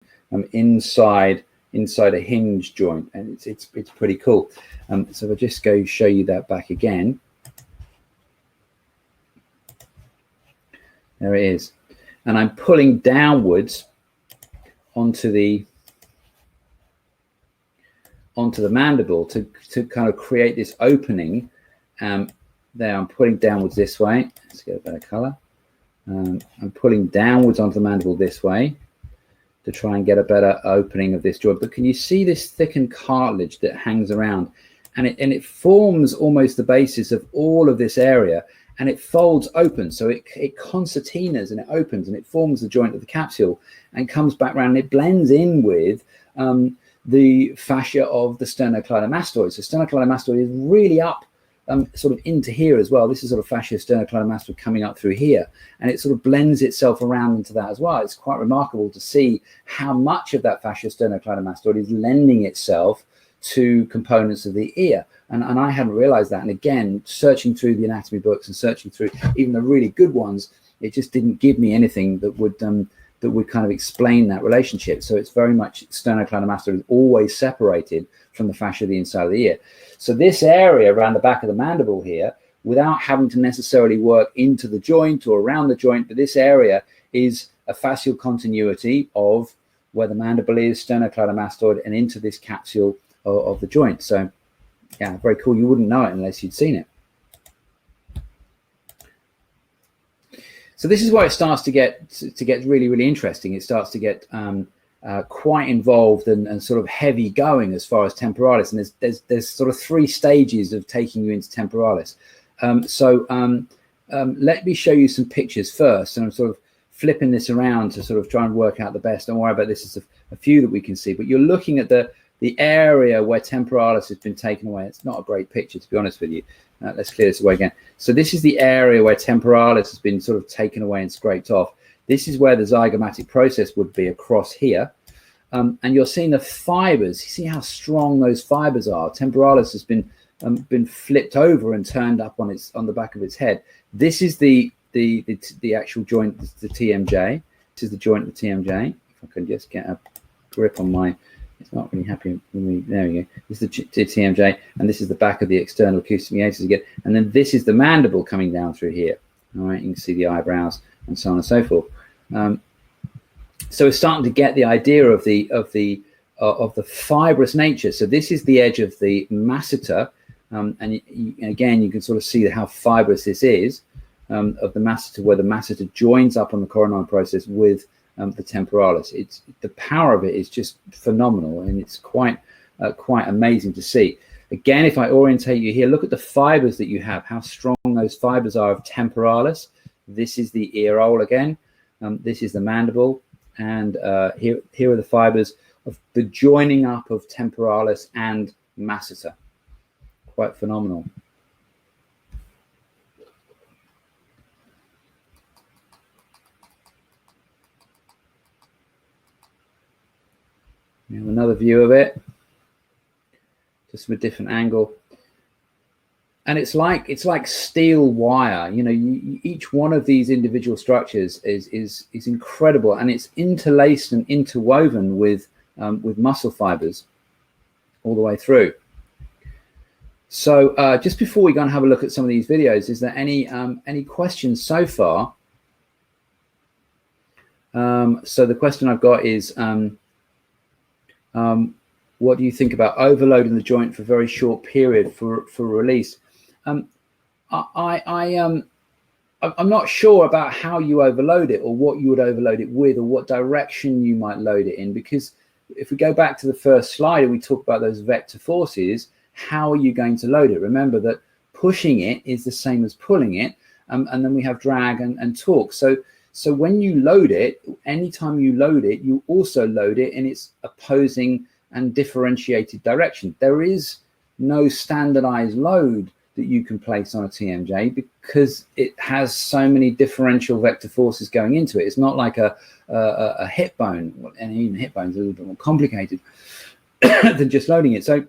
inside a hinge joint, and it's pretty cool. So if I just go show you that back again, there it is. And I'm pulling downwards onto the mandible to kind of create this opening. There, I'm pulling downwards this way. Let's get a better color. I'm pulling downwards onto the mandible this way to try and get a better opening of this joint. But can you see this thickened cartilage that hangs around? And it forms almost the basis of all of this area. And it folds open, so it concertinas and it opens and it forms the joint of the capsule and comes back around and it blends in with the fascia of the sternocleidomastoid. So sternocleidomastoid is really up sort of into here as well. This is sort of fascia sternocleidomastoid coming up through here, and it sort of blends itself around into that as well. It's quite remarkable to see how much of that fascia sternocleidomastoid is lending itself to components of the ear. And I hadn't realized that. And again, searching through the anatomy books and searching through even the really good ones, it just didn't give me anything that would kind of explain that relationship. So it's very much sternocleidomastoid is always separated from the fascia of the inside of the ear. So this area around the back of the mandible here, without having to necessarily work into the joint or around the joint, but this area is a fascial continuity of where the mandible is, sternocleidomastoid, and into this capsule of the joint. So yeah, very cool. You wouldn't know it unless you'd seen it. So this is where it starts to get really, really interesting. It starts to get quite involved and sort of heavy going as far as temporalis. And there's sort of 3 stages of taking you into temporalis. Let me show you some pictures first. And I'm sort of flipping this around to sort of try and work out the best. Don't worry about this. It's a few that we can see. But you're looking at the area where temporalis has been taken away. It's not a great picture, to be honest with you. Let's clear this away again. So this is the area where temporalis has been sort of taken away and scraped off. This is where the zygomatic process would be across here. and you're seeing the fibers. You see how strong those fibers are. Temporalis has been flipped over and turned up on the back of its head. This is the actual joint, the TMJ. This is the joint of the TMJ. If I can just get a grip on my, it's not really happy with me. There we go. This is the TMJ, and this is the back of the external acoustic meatus again. And then this is the mandible coming down through here. All right, you can see the eyebrows and so on and so forth. So we're starting to get the idea of the fibrous nature. So this is the edge of the masseter, and again you can sort of see how fibrous this is of the masseter, where the masseter joins up on the coronary process with the temporalis. It's the power of it is just phenomenal, and it's quite amazing to see. Again, if I orientate you here, look at the fibers that you have, how strong those fibers are of temporalis. This is the ear hole again. This is the mandible, and here are the fibers of the joining up of temporalis and masseter. Quite phenomenal. We have another view of it, just from a different angle. And it's like steel wire. You know, each one of these individual structures is incredible, and it's interlaced and interwoven with muscle fibers all the way through. So just before we go and have a look at some of these videos, is there any questions so far? So the question I've got is, what do you think about overloading the joint for a very short period for release? I'm not sure about how you overload it, or what you would overload it with, or what direction you might load it in, because if we go back to the first slide and we talk about those vector forces, how are you going to load it? Remember that pushing it is the same as pulling it, and then we have drag and torque. So when you load it, anytime you load it, you also load it in its opposing and differentiated direction. There is no standardized load that you can place on a TMJ, because it has so many differential vector forces going into it. It's not like a hip bone, and even hip bones are a little bit more complicated than just loading it. So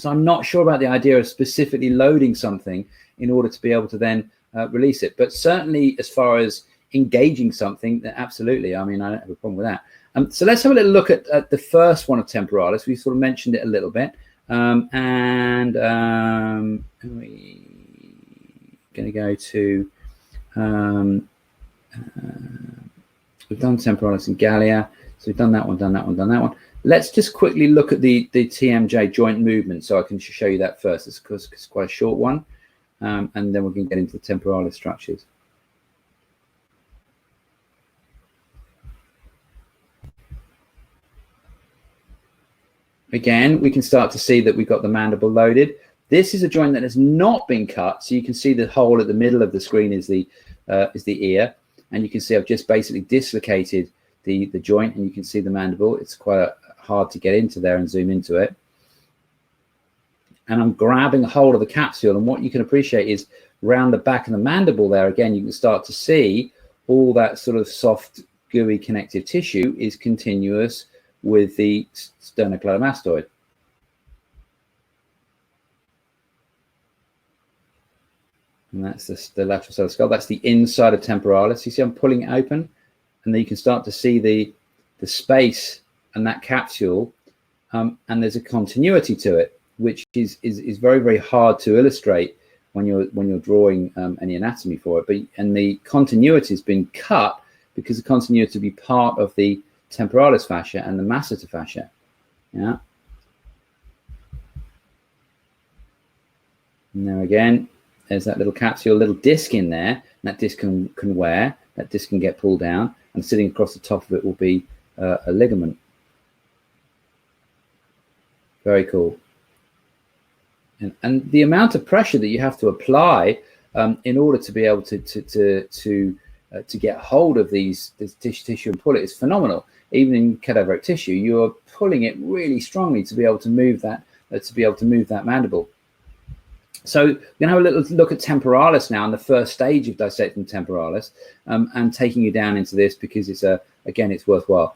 I'm not sure about the idea of specifically loading something in order to be able to then release it. But certainly as far as engaging something, absolutely. I mean, I don't have a problem with that. So let's have a little look at the first one of temporalis. We sort of mentioned it a little bit. We're going to go to, we've done temporalis and gallia. So we've done that one, done that one, done that one. Let's just quickly look at the TMJ joint movement, so I can show you that first. It's because it's quite a short one, and then we can get into the temporalis structures. Again, we can start to see that we've got the mandible loaded. This is a joint that has not been cut, so you can see the hole at the middle of the screen is the ear, and you can see I've just basically dislocated the joint, and you can see the mandible. It's quite hard to get into there and zoom into it. And I'm grabbing a hold of the capsule, and what you can appreciate is around the back of the mandible there, again, you can start to see all that sort of soft, gooey connective tissue is continuous with the sternocleidomastoid. And that's the lateral side of the skull. That's the inside of temporalis. You see I'm pulling it open, and then you can start to see the space and that capsule, and there's a continuity to it, which is very, very hard to illustrate when you're drawing any anatomy for it. And the continuity has been cut because the continuity will be part of the temporalis fascia and the masseter fascia. Yeah. And there again, there's that little capsule, little disc in there, and that disc can wear, that disc can get pulled down, and sitting across the top of it will be a ligament. Very cool. And the amount of pressure that you have to apply in order to be able to get hold of this tissue and pull it is phenomenal. Even in cadaveric tissue, you are pulling it really strongly to be able to move that mandible. So we're going to have a little look at temporalis now, and the first stage of dissecting temporalis, and taking you down into this because it's again it's worthwhile.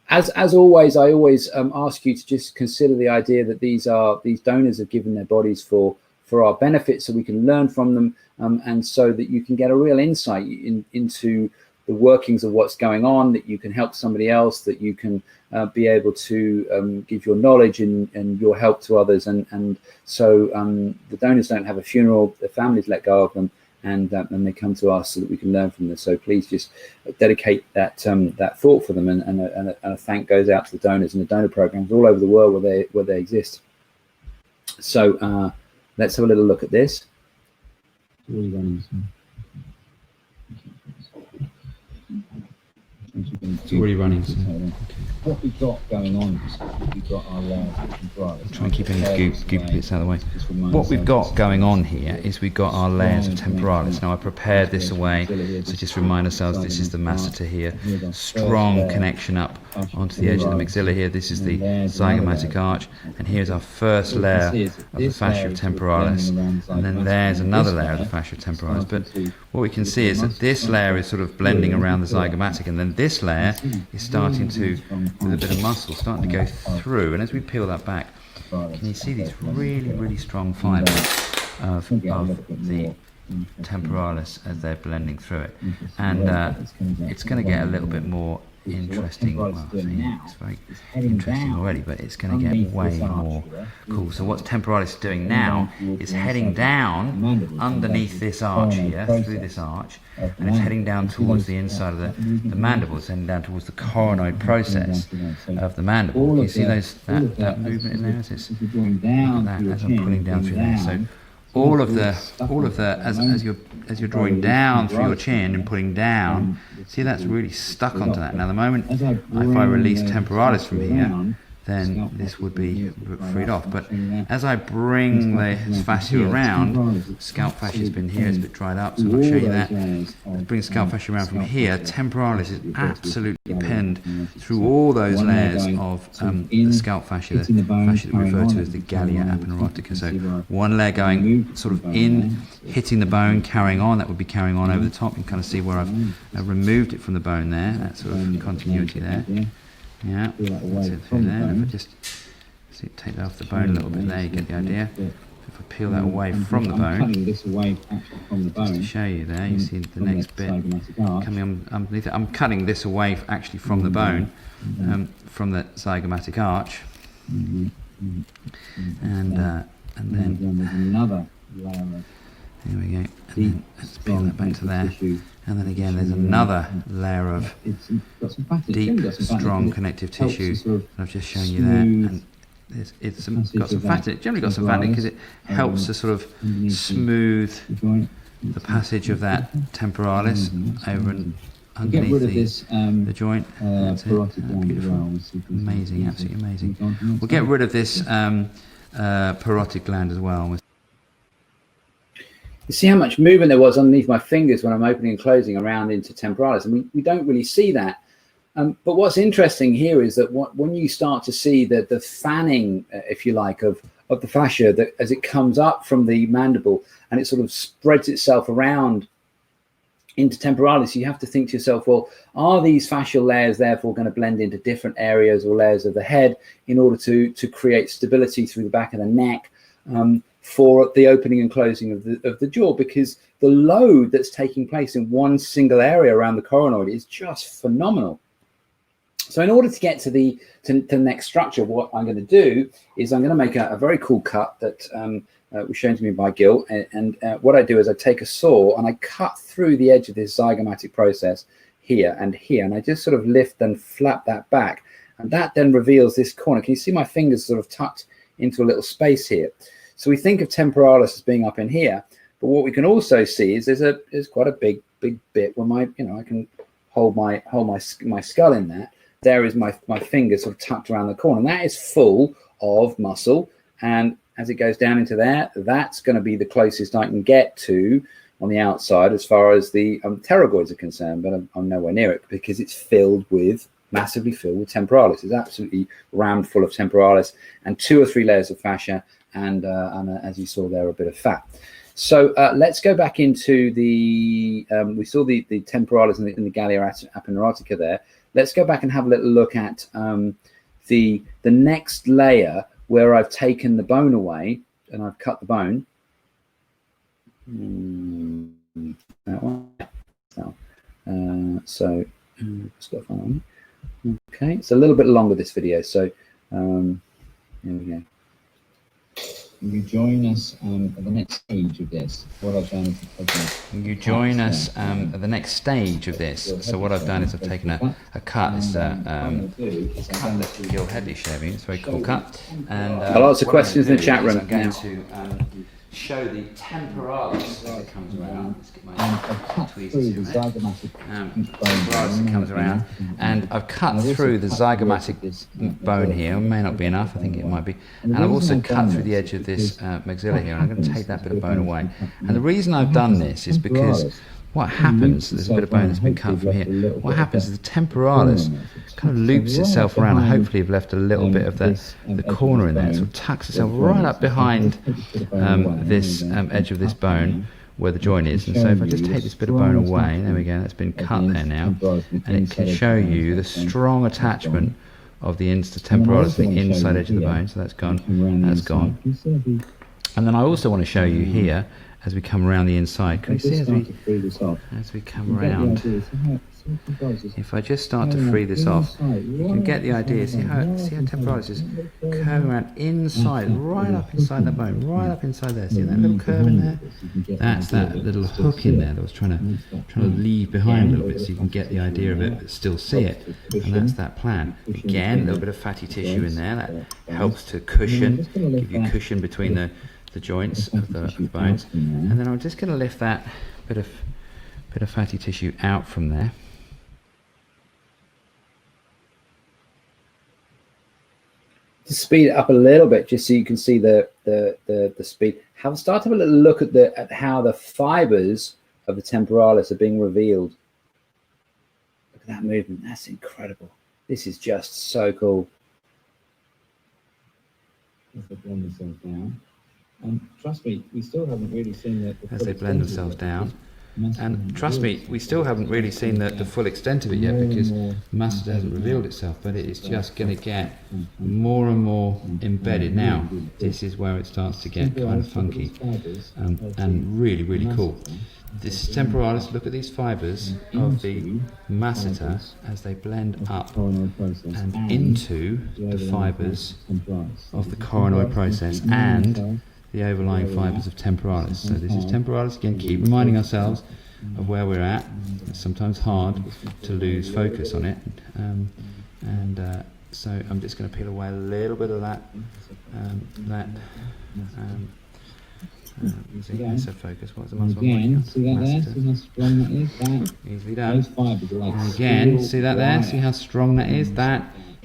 as always, I always ask you to just consider the idea that these donors have given their bodies for our benefit, so we can learn from them, and so that you can get a real insight into the workings of what's going on, that you can help somebody else, that you can be able to give your knowledge and your help to others, and so the donors don't have a funeral, their families let go of them, and they come to us so that we can learn from them. So please just dedicate that thought for them, and a thank goes out to the donors and the donor programs all over the world where they exist. So let's have a little look at this. It's already running. So. What we've got going on is we've got our layers. Try and keep any goop bits out of the way. What we've got going on here is we've got our layers of temporalis. Now I prepared this away, so just remind ourselves this is the masseter here. Strong connection up onto the edge of the maxilla here. This is the zygomatic arch, and here's our first layer of the fascia of temporalis, and then there's another layer of the fascia of temporalis. But what we can see is that this layer is sort of blending around the zygomatic, and then this layer is starting to, with a bit of muscle, starting to go through. And as we peel that back, can you see these really strong fibers of the temporalis as they're blending through it? And it's going to get a little bit more interesting. Well, it's very interesting already, but it's going to get way more cool. So what temporalis is doing now is heading down underneath this arch here, through this arch, and it's heading down towards the inside of the mandible. It's heading down towards the coronoid process of the mandible. You see that movement in there as I'm pulling down through there. So all of the as you're drawing down through your chin and pulling down, see that's really stuck onto that. Now the moment if I release temporalis from here, then this would be freed off. But as I bring the fascia around, scalp fascia has been here, it's a bit dried up, so I'll show you that. Bring the scalp fascia around from here, temporalis is absolutely pinned through all those layers of the scalp fascia, the fascia that we refer to as the gallia aponeurotica. So one layer going sort of in, hitting the bone, carrying on, that would be carrying on over the top. You can kind of see where I've removed it from the bone there, that sort of continuity there. Yeah, that's it through there. If I just take that off the bone a little bit there, you get the idea. If I peel that away from the bone, just to show you there, you see the next bit coming underneath it. I'm cutting this away actually from the bone, from the zygomatic arch, and then another layer. There we go. And then let's peel that back to there. And then again, there's another layer of deep, strong connective tissue that I've just shown you there. And it's got some fat in it. Generally got some fat in it because it helps to sort of smooth the passage of that temporalis over and underneath the joint. That's it. Beautiful. Amazing, absolutely amazing. We'll get rid of this parotid gland as well. You see how much movement there was underneath my fingers when I'm opening and closing around into temporalis, and we don't really see that. But what's interesting here is that when you start to see the fanning, if you like, of the fascia that as it comes up from the mandible and it sort of spreads itself around into temporalis, you have to think to yourself, well, are these fascial layers therefore going to blend into different areas or layers of the head in order to create stability through the back of the neck? For the opening and closing of the jaw, because the load that's taking place in one single area around the coronoid is just phenomenal. So in order to get to the next structure, what I'm going to do is I'm going to make a very cool cut that was shown to me by Gil. And what I do is I take a saw and I cut through the edge of this zygomatic process here and here. And I just sort of lift and flap that back. And that then reveals this corner. Can you see my fingers sort of tucked into a little space here? So we think of temporalis as being up in here, but what we can also see is there's quite a big bit where I can hold my skull in that. There is my finger sort of tucked around the corner, and that is full of muscle. And as it goes down into there, that's going to be the closest I can get to on the outside as far as the pterygoids are concerned. But I'm nowhere near it because it's massively filled with temporalis. It's absolutely rammed full of temporalis and 2 or 3 layers of fascia. And as you saw there, a bit of fat. So let's go back into the, we saw the temporalis and the Gallia aponeurotica there. Let's go back and have a little look at the next layer where I've taken the bone away and I've cut the bone. That one. So just got to find one. Okay, it's a little bit longer, this video, so here we go. You join us at the next stage of this. What I've done is you join us at the next stage of this. So what I've done is I've taken a cut. It's a cut that Gil Headley showed me. It's a very cool cut. And lots of questions in the chat room. I'm going to show the temporalis as it comes around. Let's get my tweezers here. Temporalis that comes around, and I've cut through the zygomatic bone here. It may not be enough, I think it might be. And I've also cut through the edge of this maxilla here, and I'm going to take that bit of bone away. And the reason I've done this is because what happens, there's a bit of bone that's been cut from here, what happens is the temporalis kind of loops itself around, and hopefully you've left a little bit of the corner in there. It sort of tucks itself right up behind this edge of this bone where the joint is. And so if I just take this bit of bone away, there we go, that's been cut there now, and it can show you the strong attachment of the temporalis to the inside edge of the bone. So that's gone, that's gone. And then I also want to show you here, as we come around the inside, can you see as we come around, if I just start to free this off, you can get the idea. See how temporalis is curving around inside, right up inside the bone, right up inside there. See that little curve in there? That's that little hook in there that I was trying to leave behind a little bit, so you can get the idea of it, but still see it. And that's that plan. Again, a little bit of fatty tissue in there that helps to cushion, give you cushion between the joints of the bones. And then I'm just going to lift that bit of fatty tissue out from there. To speed it up a little bit, just so you can see the speed. Start to have a little look at how the fibers of the temporalis are being revealed. Look at that movement. That's incredible. This is just so cool. Trust me, we still haven't really seen as they blend themselves down. And trust me, we still haven't really seen the full extent of it yet, because masseter hasn't revealed itself, but it is just going to get more and more embedded. Now, this is where it starts to get kind of funky and really, really cool. This temporalis, look at these fibers of the masseter as they blend up and into the fibers of the coronoid process and the overlying fibers of temporalis. So this is temporalis. Again, keep reminding ourselves of where we're at. It's sometimes hard to lose focus on it. So I'm just going to peel away a little bit of that. So focus. What's the muscle? Again, see that there? See how strong that is? That. Easily done. Those fibers are like again, see that there? See how strong that is?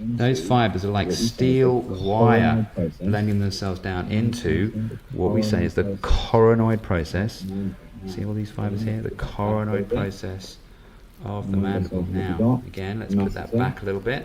Those fibers are like steel wire blending themselves down into what we say is the coronoid process. See all these fibers here? The coronoid process of the mandible. Now, again, let's put that back a little bit.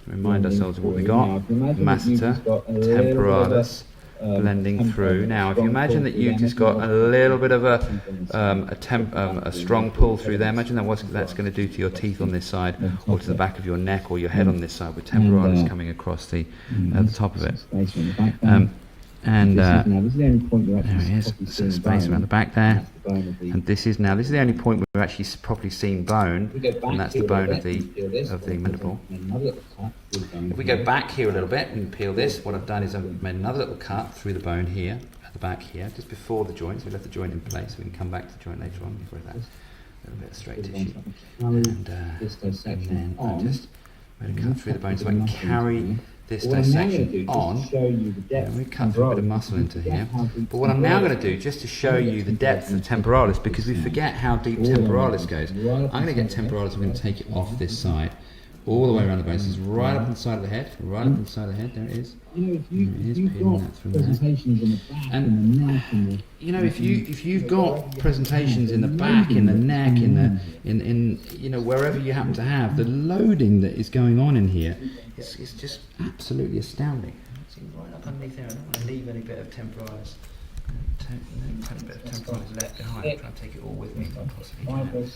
Remind ourselves of what we got. Masseter, temporalis, blending through. Now, if you imagine that you've just got a little bit of a strong pull through there, imagine that what that's going to do to your teeth on this side, or to the back of your neck or your head on this side, with temporalis coming across the top of it. There it is, some space around the back there. And this is the only point where we've actually properly seen bone, and that's the bone of the mandible. If we go back here a little bit and peel this, what I've done is I've made another little cut through the bone here, at the back here, just before the joint. So we left the joint in place, so we can come back to the joint later on before that. A little bit of straight tissue. And then I just made a cut through the bone so I can carry this dissection on, and we cut through a bit of muscle into here. But what I'm now going to do, just to show you the depth of temporalis, because we forget how deep temporalis goes, I'm going to get temporalis, I'm going to take it off this side, all the way around the bone. So it's right up inside of the head, right up inside of the head, there it is. There it is, peeling that through there. And you know, if you've got presentations in the back, in the neck, in you know, wherever you happen to have, the loading that is going on in here is just absolutely astounding. It's right up underneath there. I don't want to leave any bit of temporalis. a bit of temporalis left behind. I'll try and take it all with me if I possibly can.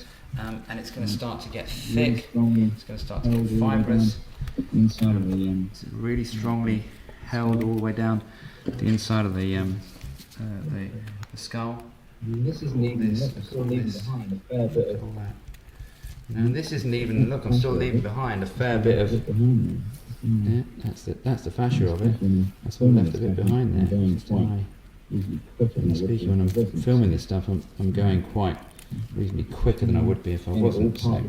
And it's going to start to get thick. It's going to start to get fibrous. It's really strongly held all the way down the inside of the skull. This isn't even behind a fair bit of. And this isn't even. Look, I'm still leaving behind a fair bit of. Yeah, that's the fascia of it. That's all left a bit behind there. Just speaking when I'm filming this stuff, I'm going quite reasonably quicker than I would be if I wasn't. So,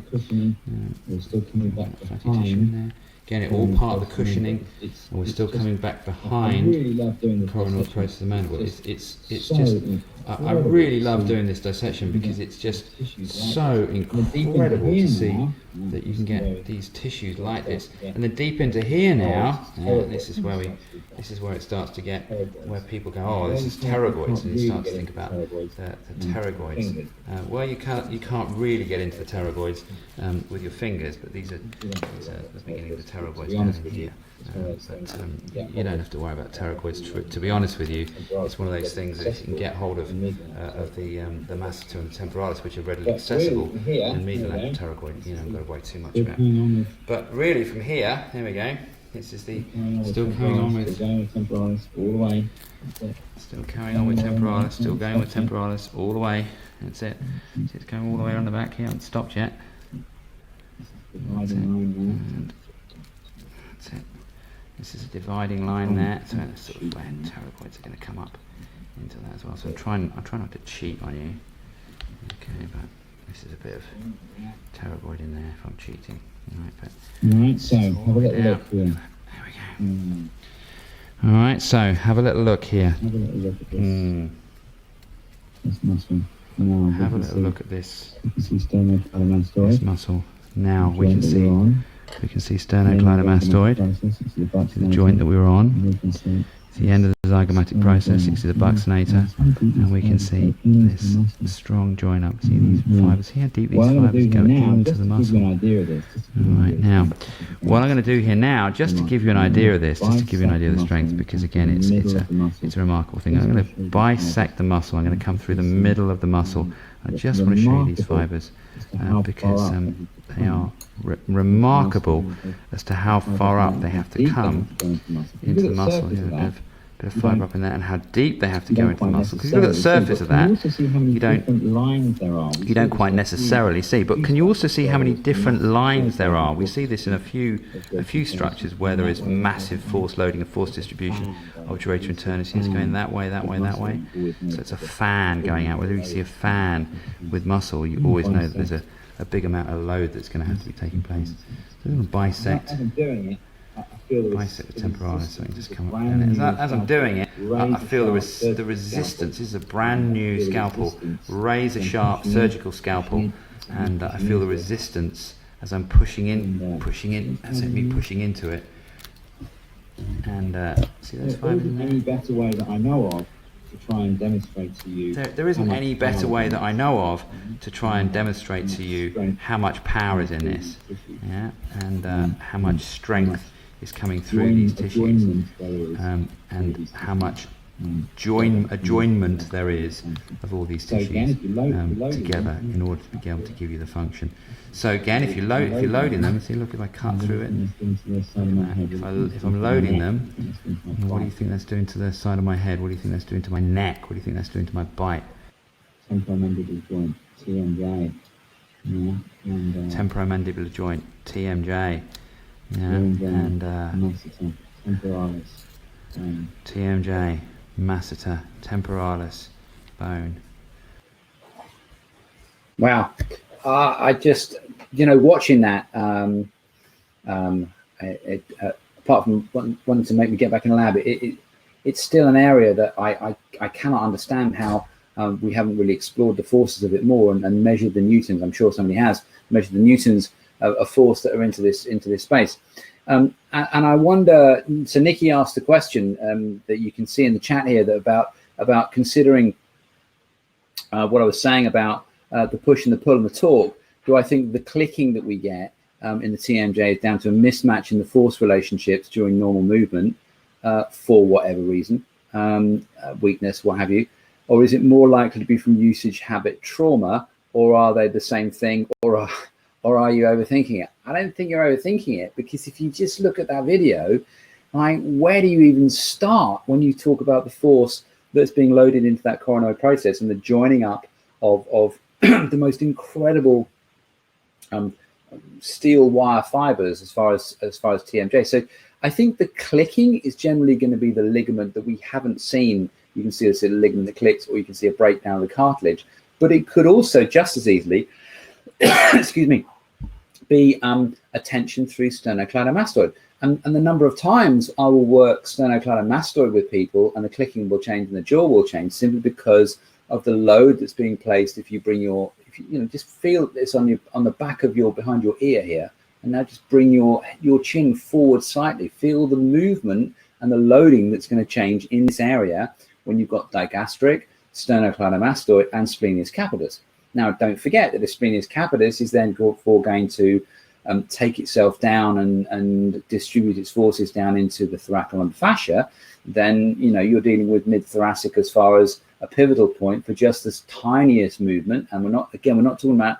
we're still coming back fatty tissue in there. Again, it all part of the cushioning, and we're still coming back behind the coronal process of the mandible. It's just, I really love doing this dissection because it's just so incredible to see that you can get these tissues like this. And then deep into here now, this is where it starts to get, where people go, oh, this is pterygoids, and you start to think about the pterygoids. Well, you can't really get into the pterygoids with your fingers, but these are the beginning of the pterygoids down in here. But you don't have to worry about pterygoids. To be honest with you, it's one of those things that if you can get hold of the masseter and the temporalis, which are readily accessible, and me don't have a pterygoid, you know, I've got to worry too much about. But really, from here, there we go. This is the still carrying on with temporalis all the way. Still carrying on with temporalis. Still going with temporalis all the way. That's it. It's going all the way on the back here. I haven't stopped yet. That's it. This is a dividing line there, so that's sort of where pterygoids are going to come up into that as well. So I'm trying not to cheat on you. Okay, but this is a bit of pterygoid in there if I'm cheating. Alright, so have a little look here. There we go. Alright, so have a little look here. Have a little look at this. This muscle. Now, have a little look at this. You can see sternocleidomastoid. This muscle. Now we can see sternocleidomastoid, the joint that we were on. It's the end of the zygomatic process. You can see the buccinator, and we can see this strong join up. See these fibres. See how deep these fibres go into the muscle. Alright, now what I'm going to do here now, just to give you an idea of this, just to give you an idea of the strength, because again it's a remarkable thing. I'm going to bisect the muscle. I'm going to come through the middle of the muscle. I just want to show you these fibres because they are remarkable as to how far up they have to come into the muscle. Here's a bit of fibre up in there, and how deep they have to go into the muscle. Because if you look at the surface of that, you don't quite necessarily see. But can you also see how many different lines there are? We see this in a few structures where there is massive force loading and force distribution. Obturator internus is going that way, that way, that way. So it's a fan going out. Whether you see a fan with muscle, you always know that there's a big amount of load that's going to have to be taking place. So I'm going to bisect the temporalis, so I can just come up and as I'm doing it, I feel the resistance. This is a brand new scalpel, razor sharp surgical scalpel, and I feel the resistance as I'm pushing in, that's me pushing into it. And see those fibers in there? Any better way that I know of to try and demonstrate to you. There isn't any better way that I know of to try and demonstrate to you how much power is in this, yeah, and how much strength is coming through these tissues, and how much adjoinment there is of all these tissues together in order to be able to give you the function. So again, if you're loading them, see, look, if I cut through it, if I'm loading them, what do you think that's doing to the side of my head? What do you think that's doing to my neck? What do you think that's doing to my bite? Temporomandibular joint, TMJ. Yeah, and temporomandibular joint, TMJ. Yeah, and temporalis, TMJ, masseter, temporalis, bone. Wow. I just, watching that, apart from wanting to make me get back in the lab, it's still an area that I cannot understand how we haven't really explored the forces of it more and measured the newtons. I'm sure somebody has measured the newtons of force that are into this space. And I wonder, so Nikki asked the question that you can see in the chat here that about considering what I was saying about the push and the pull and the torque. Do I think the clicking that we get in the TMJ is down to a mismatch in the force relationships during normal movement for whatever reason, weakness, what have you? or is it more likely to be from usage habit trauma, or are they the same thing, or are you overthinking it? I don't think you're overthinking it, because if you just look at that video, like, where do you even start when you talk about the force that's being loaded into that coronoid process and the joining up of the most incredible steel wire fibers as far as TMJ. So I think the clicking is generally going to be the ligament that we haven't seen. You can see a ligament that clicks, or you can see a breakdown of the cartilage, but it could also just as easily excuse me, be a tension through sternocleidomastoid. And the number of times I will work sternocleidomastoid with people, and the clicking will change and the jaw will change, simply because of the load that's being placed. If you bring if you just feel this on the back of behind your ear here, and now just bring your chin forward slightly. Feel the movement and the loading that's going to change in this area when you've got digastric, sternocleidomastoid, and splenius capitis. Now, don't forget that the splenius capitis is then going to take itself down and distribute its forces down into the thoracolumbar fascia. Then, you're dealing with mid-thoracic as far as a pivotal point for just this tiniest movement. And we're not talking about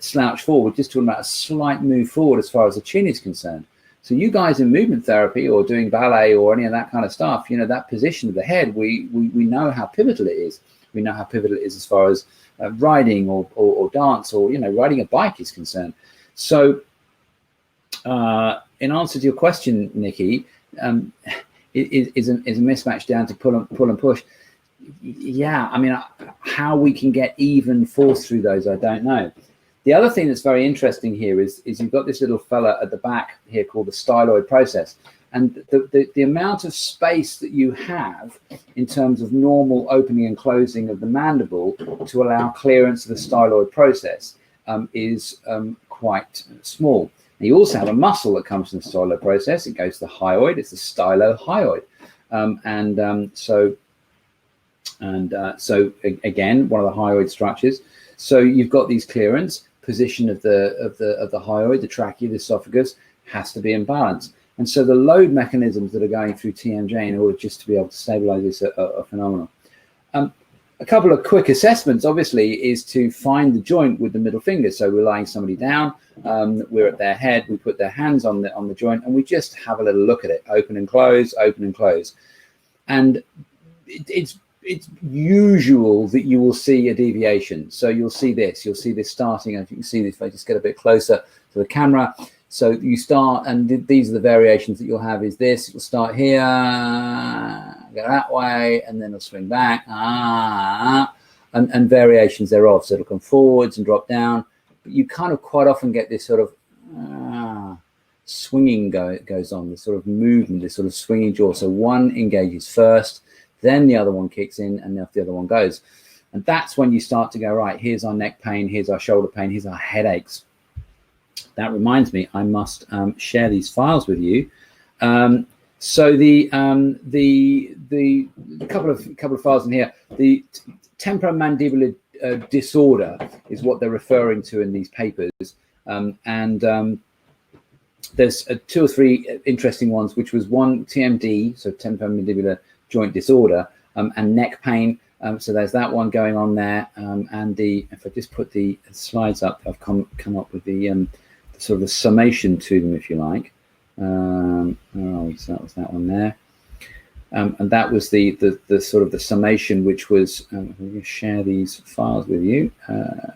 slouch forward, we're just talking about a slight move forward as far as the chin is concerned. So you guys in movement therapy or doing ballet or any of that kind of stuff, that position of the head, we know how pivotal it is. We know how pivotal it is as far as riding or dance or, riding a bike is concerned. So in answer to your question, Nikki, is a mismatch down to pull and push. Yeah, I mean, how we can get even force through those, I don't know. The other thing that's very interesting here is you've got this little fella at the back here called the styloid process. And the amount of space that you have in terms of normal opening and closing of the mandible to allow clearance of the styloid process is quite small. And you also have a muscle that comes from the styloid process. It goes to the hyoid. It's the stylohyoid. So again, one of the hyoid structures. So you've got these clearance position of the hyoid, the trachea, the esophagus has to be in balance. And so the load mechanisms that are going through TMJ in order just to be able to stabilize this are phenomenal. A couple of quick assessments, obviously, is to find the joint with the middle finger. So we're lying somebody down, we're at their head, we put their hands on the joint, and we just have a little look at it, open and close, open and close. And it's usual that you will see a deviation. So you'll see this starting, and if you can see this, if I just get a bit closer to the camera. So you start, and these are the variations that you'll have, is this, it'll start here, go that way, and then it'll swing back, and variations thereof. So it'll come forwards and drop down, but you kind of quite often get this sort of swinging goes on, this sort of movement, this sort of swinging jaw. So one engages first, then the other one kicks in, and the other one goes. And that's when you start to go, right, here's our neck pain, here's our shoulder pain, here's our headaches. That reminds me, I must share these files with you. So the couple of files in here, the temporomandibular disorder is what they're referring to in these papers, there's 2 or 3 interesting ones, which was one TMD, so temporomandibular joint disorder, and neck pain. So there's that one going on there, and if I just put the slides up, I've come up with the sort of the summation to them, if you like. So that was that one there, and that was the sort of the summation, which was I'm going to share these files with you.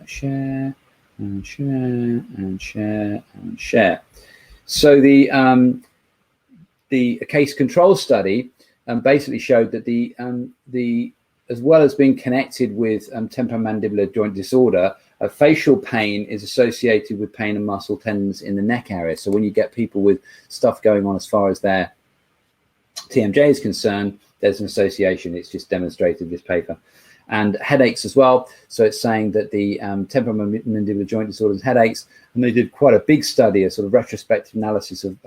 Share and share and share and share. So the case control study basically showed that the as well as being connected with temporomandibular joint disorder, facial pain is associated with pain and muscle tendons in the neck area. So when you get people with stuff going on as far as their TMJ is concerned, there's an association. It's just demonstrated in this paper. And headaches as well. So it's saying that the temporomandibular joint disorders, headaches, and they did quite a big study, a sort of retrospective analysis of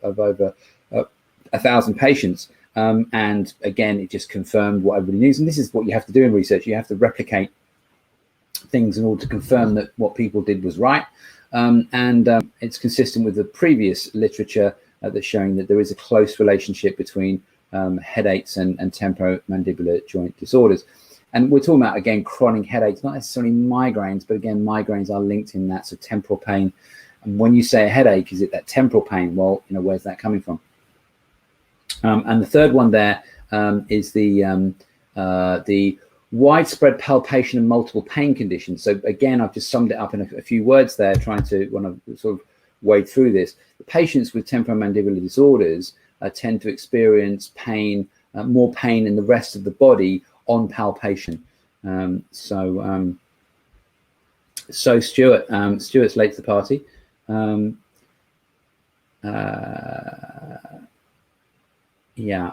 over 1,000 patients. And again, it just confirmed what everybody knew. And this is what you have to do in research. You have to replicate things in order to confirm that what people did was right. It's consistent with the previous literature that's showing that there is a close relationship between headaches and temporomandibular joint disorders. And we're talking about, again, chronic headaches, not necessarily migraines, but again, migraines are linked in that. So temporal pain. And when you say a headache, is it that temporal pain? Well, where's that coming from? And the third one there is the widespread palpation and multiple pain conditions. So again, I've just summed it up in a few words there, trying to want to sort of wade through this. The patients with temporomandibular disorders tend to experience pain, more pain in the rest of the body on palpation. So Stuart's late to the party. Yeah.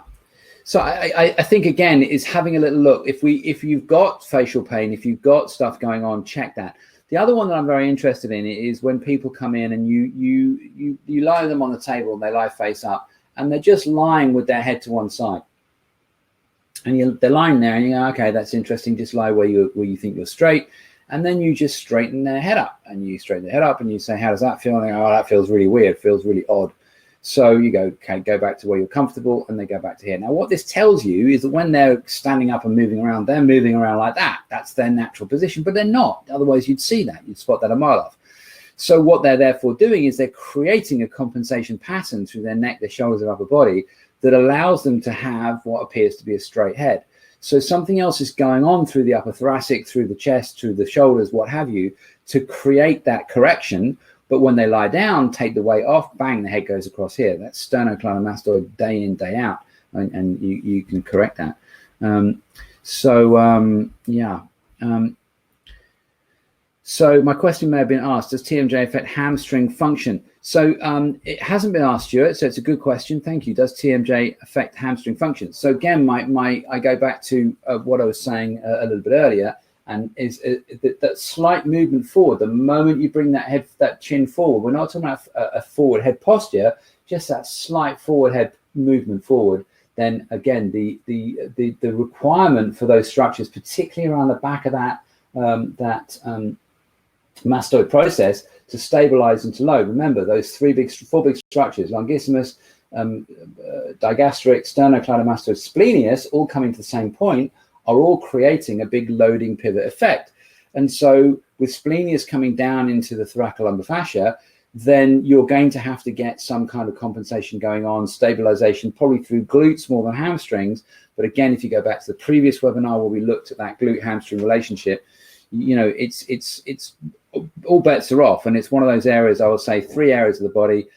So I think, again, is having a little look. If you've got facial pain, if you've got stuff going on, check that. The other one that I'm very interested in is when people come in and you lie them on the table and they lie face up and they're just lying with their head to one side. And they're lying there and you go, okay, that's interesting. Just lie where you think you're straight. And then you just straighten their head up and you straighten their head up and you say, how does that feel? And they go, oh, that feels really weird, feels really odd. So you go, okay, go back to where you're comfortable, and they go back to here. Now, what this tells you is that when they're standing up and moving around, they're moving around like that. That's their natural position, but they're not. Otherwise, you'd see that. You'd spot that a mile off. So what they're therefore doing is they're creating a compensation pattern through their neck, their shoulders, and upper body that allows them to have what appears to be a straight head. So something else is going on through the upper thoracic, through the chest, through the shoulders, what have you, to create that correction. But when they lie down, take the weight off, bang, the head goes across here. That's sternocleidomastoid day in, day out, and you can correct that. So my question may have been asked, does TMJ affect hamstring function? So it hasn't been asked, Stuart, so it's a good question. Thank you. Does TMJ affect hamstring function? So again, I go back to what I was saying a little bit earlier, and is that slight movement forward. The moment you bring that chin forward, we're not talking about a forward head posture, just that slight forward head movement forward. Then again, the requirement for those structures, particularly around the back of that mastoid process, to stabilize and to load. Remember those four big structures: longissimus, digastric, sternocleidomastoid, splenius, all coming to the same point, are all creating a big loading pivot effect. And so with splenius coming down into the thoracolumbar fascia, then you're going to have to get some kind of compensation going on, stabilization, probably through glutes more than hamstrings. But again, if you go back to the previous webinar where we looked at that glute hamstring relationship, it's all bets are off. And it's one of those areas, I would say, 3 areas of the body: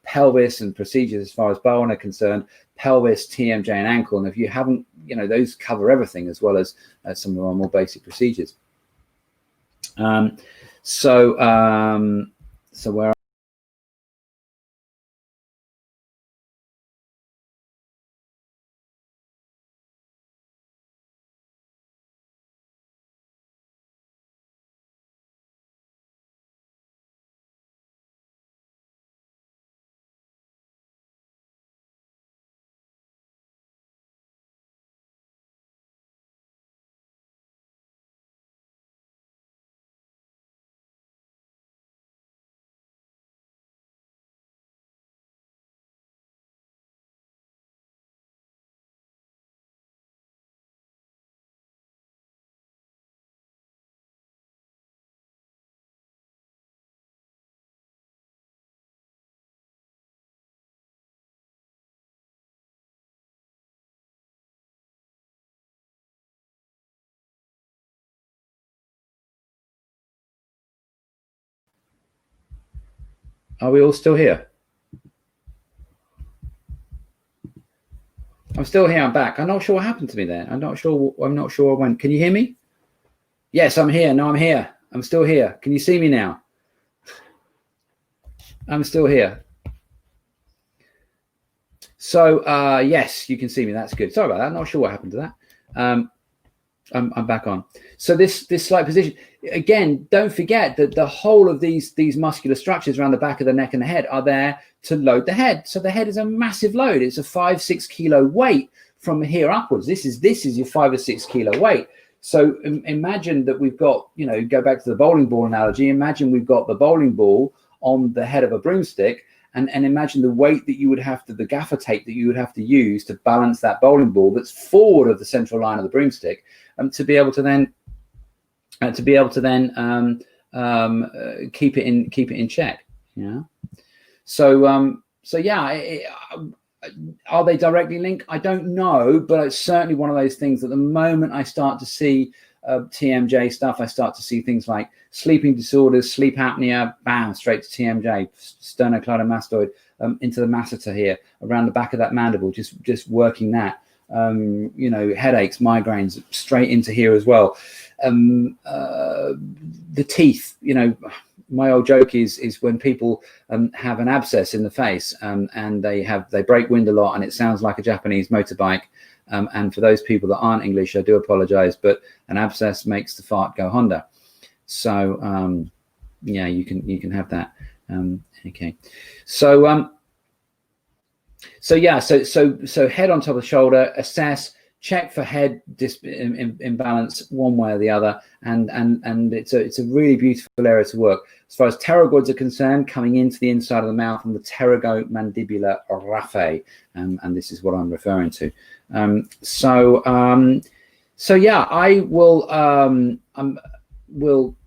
pelvis and procedures as far as Bowen are concerned, pelvis, TMJ, and ankle. And if you haven't, those cover everything, as well as some of our more basic procedures. So where are we all still here? I'm still here. I'm back. I'm not sure what happened to me there. I'm not sure I went. Can you hear me? Yes, I'm here. No, I'm here. I'm still here. Can you see me now? I'm still here. So yes, you can see me. That's good. Sorry about that. I'm not sure what happened to that. I'm back on. So this slight position, again, don't forget that the whole of these muscular structures around the back of the neck and the head are there to load the head. So the head is a massive load. It's a 5-6 kilo weight from here upwards. This is your 5 or 6 kilo weight. So imagine that we've got, go back to the bowling ball analogy. Imagine we've got the bowling ball on the head of a broomstick, and imagine the weight that you would have to, the gaffer tape that you would have to use to balance that bowling ball that's forward of the central line of the broomstick, to be able to then keep it in check. So yeah, are they directly linked? I don't know, but it's certainly one of those things that the moment I start to see TMJ stuff, I start to see things like sleeping disorders, sleep apnea, bam, straight to TMJ, sternocleidomastoid, into the masseter here, around the back of that mandible, just working that. Headaches, migraines, straight into here as well. The teeth, my old joke is when people have an abscess in the face, and they break wind a lot, and it sounds like a Japanese motorbike. And for those people that aren't English, I do apologize, but an abscess makes the fart go Honda. So yeah, you can have that. Okay, so yeah, so head on top of the shoulder, assess, check for head imbalance one way or the other, and it's a really beautiful area to work. As far as pterygoids are concerned, coming into the inside of the mouth and the pterygomandibular raphe, and this is what I'm referring to. So yeah, I will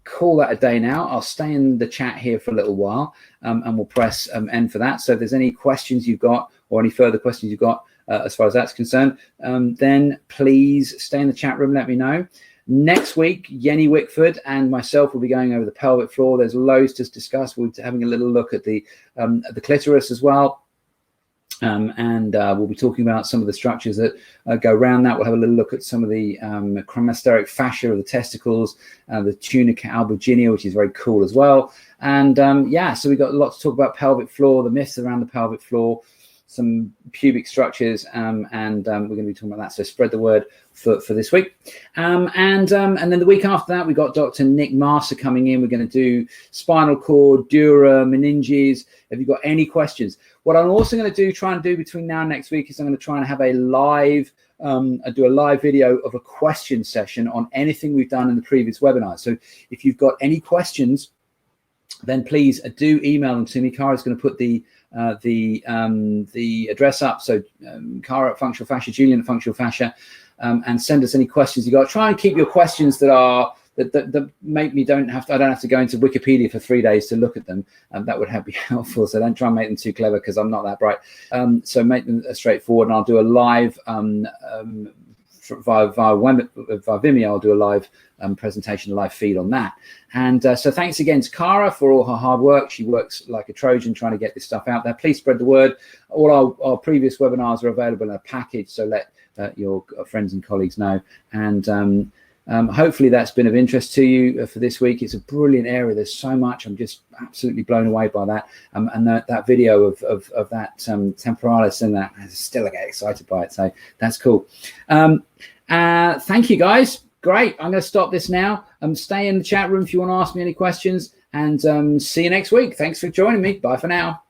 call that a day now. I'll stay in the chat here for a little while, and we'll press end for that. So if there's any questions you've got, or any further questions you've got, as far as that's concerned, then please stay in the chat room, let me know. Next week, Yenny Wickford and myself will be going over the pelvic floor. There's loads to discuss. We'll be having a little look at the clitoris as well. And we'll be talking about some of the structures that go around that. We'll have a little look at some of the cremasteric fascia of the testicles, the tunica albuginea, which is very cool as well. And yeah, so we've got a lot to talk about pelvic floor, the myths around the pelvic floor, some pubic structures, and we're going to be talking about that. So spread the word for this week. And then the week after that, we got Dr. Nick Master coming in. We're going to do spinal cord, dura, meninges. Have you got any questions? What I'm also going to try and do between now and next week is I'm going to try and have a live, do a live video of a question session on anything we've done in the previous webinar. So if you've got any questions, then please do email them to me. Kara's going to put the address up. So Kara at Functional Fascia, Julian at Functional Fascia, and send us any questions you got. Try and keep your questions that make me I don't have to go into Wikipedia for 3 days to look at them. That would be helpful. So don't try and make them too clever, because I'm not that bright. So make them straightforward, and I'll do a live via Vimeo. I'll do a live presentation, a live feed on that. And so thanks again to Kara for all her hard work. She works like a Trojan trying to get this stuff out there. Please spread the word. All our previous webinars are available in a package, so let your friends and colleagues know. And hopefully that's been of interest to you for this week. It's a brilliant area. There's so much. I'm just absolutely blown away by that. And that video of that temporalis and that, I still get excited by it. So that's cool. Thank you, guys. Great. I'm going to stop this now. Stay in the chat room if you want to ask me any questions, and see you next week. Thanks for joining me. Bye for now.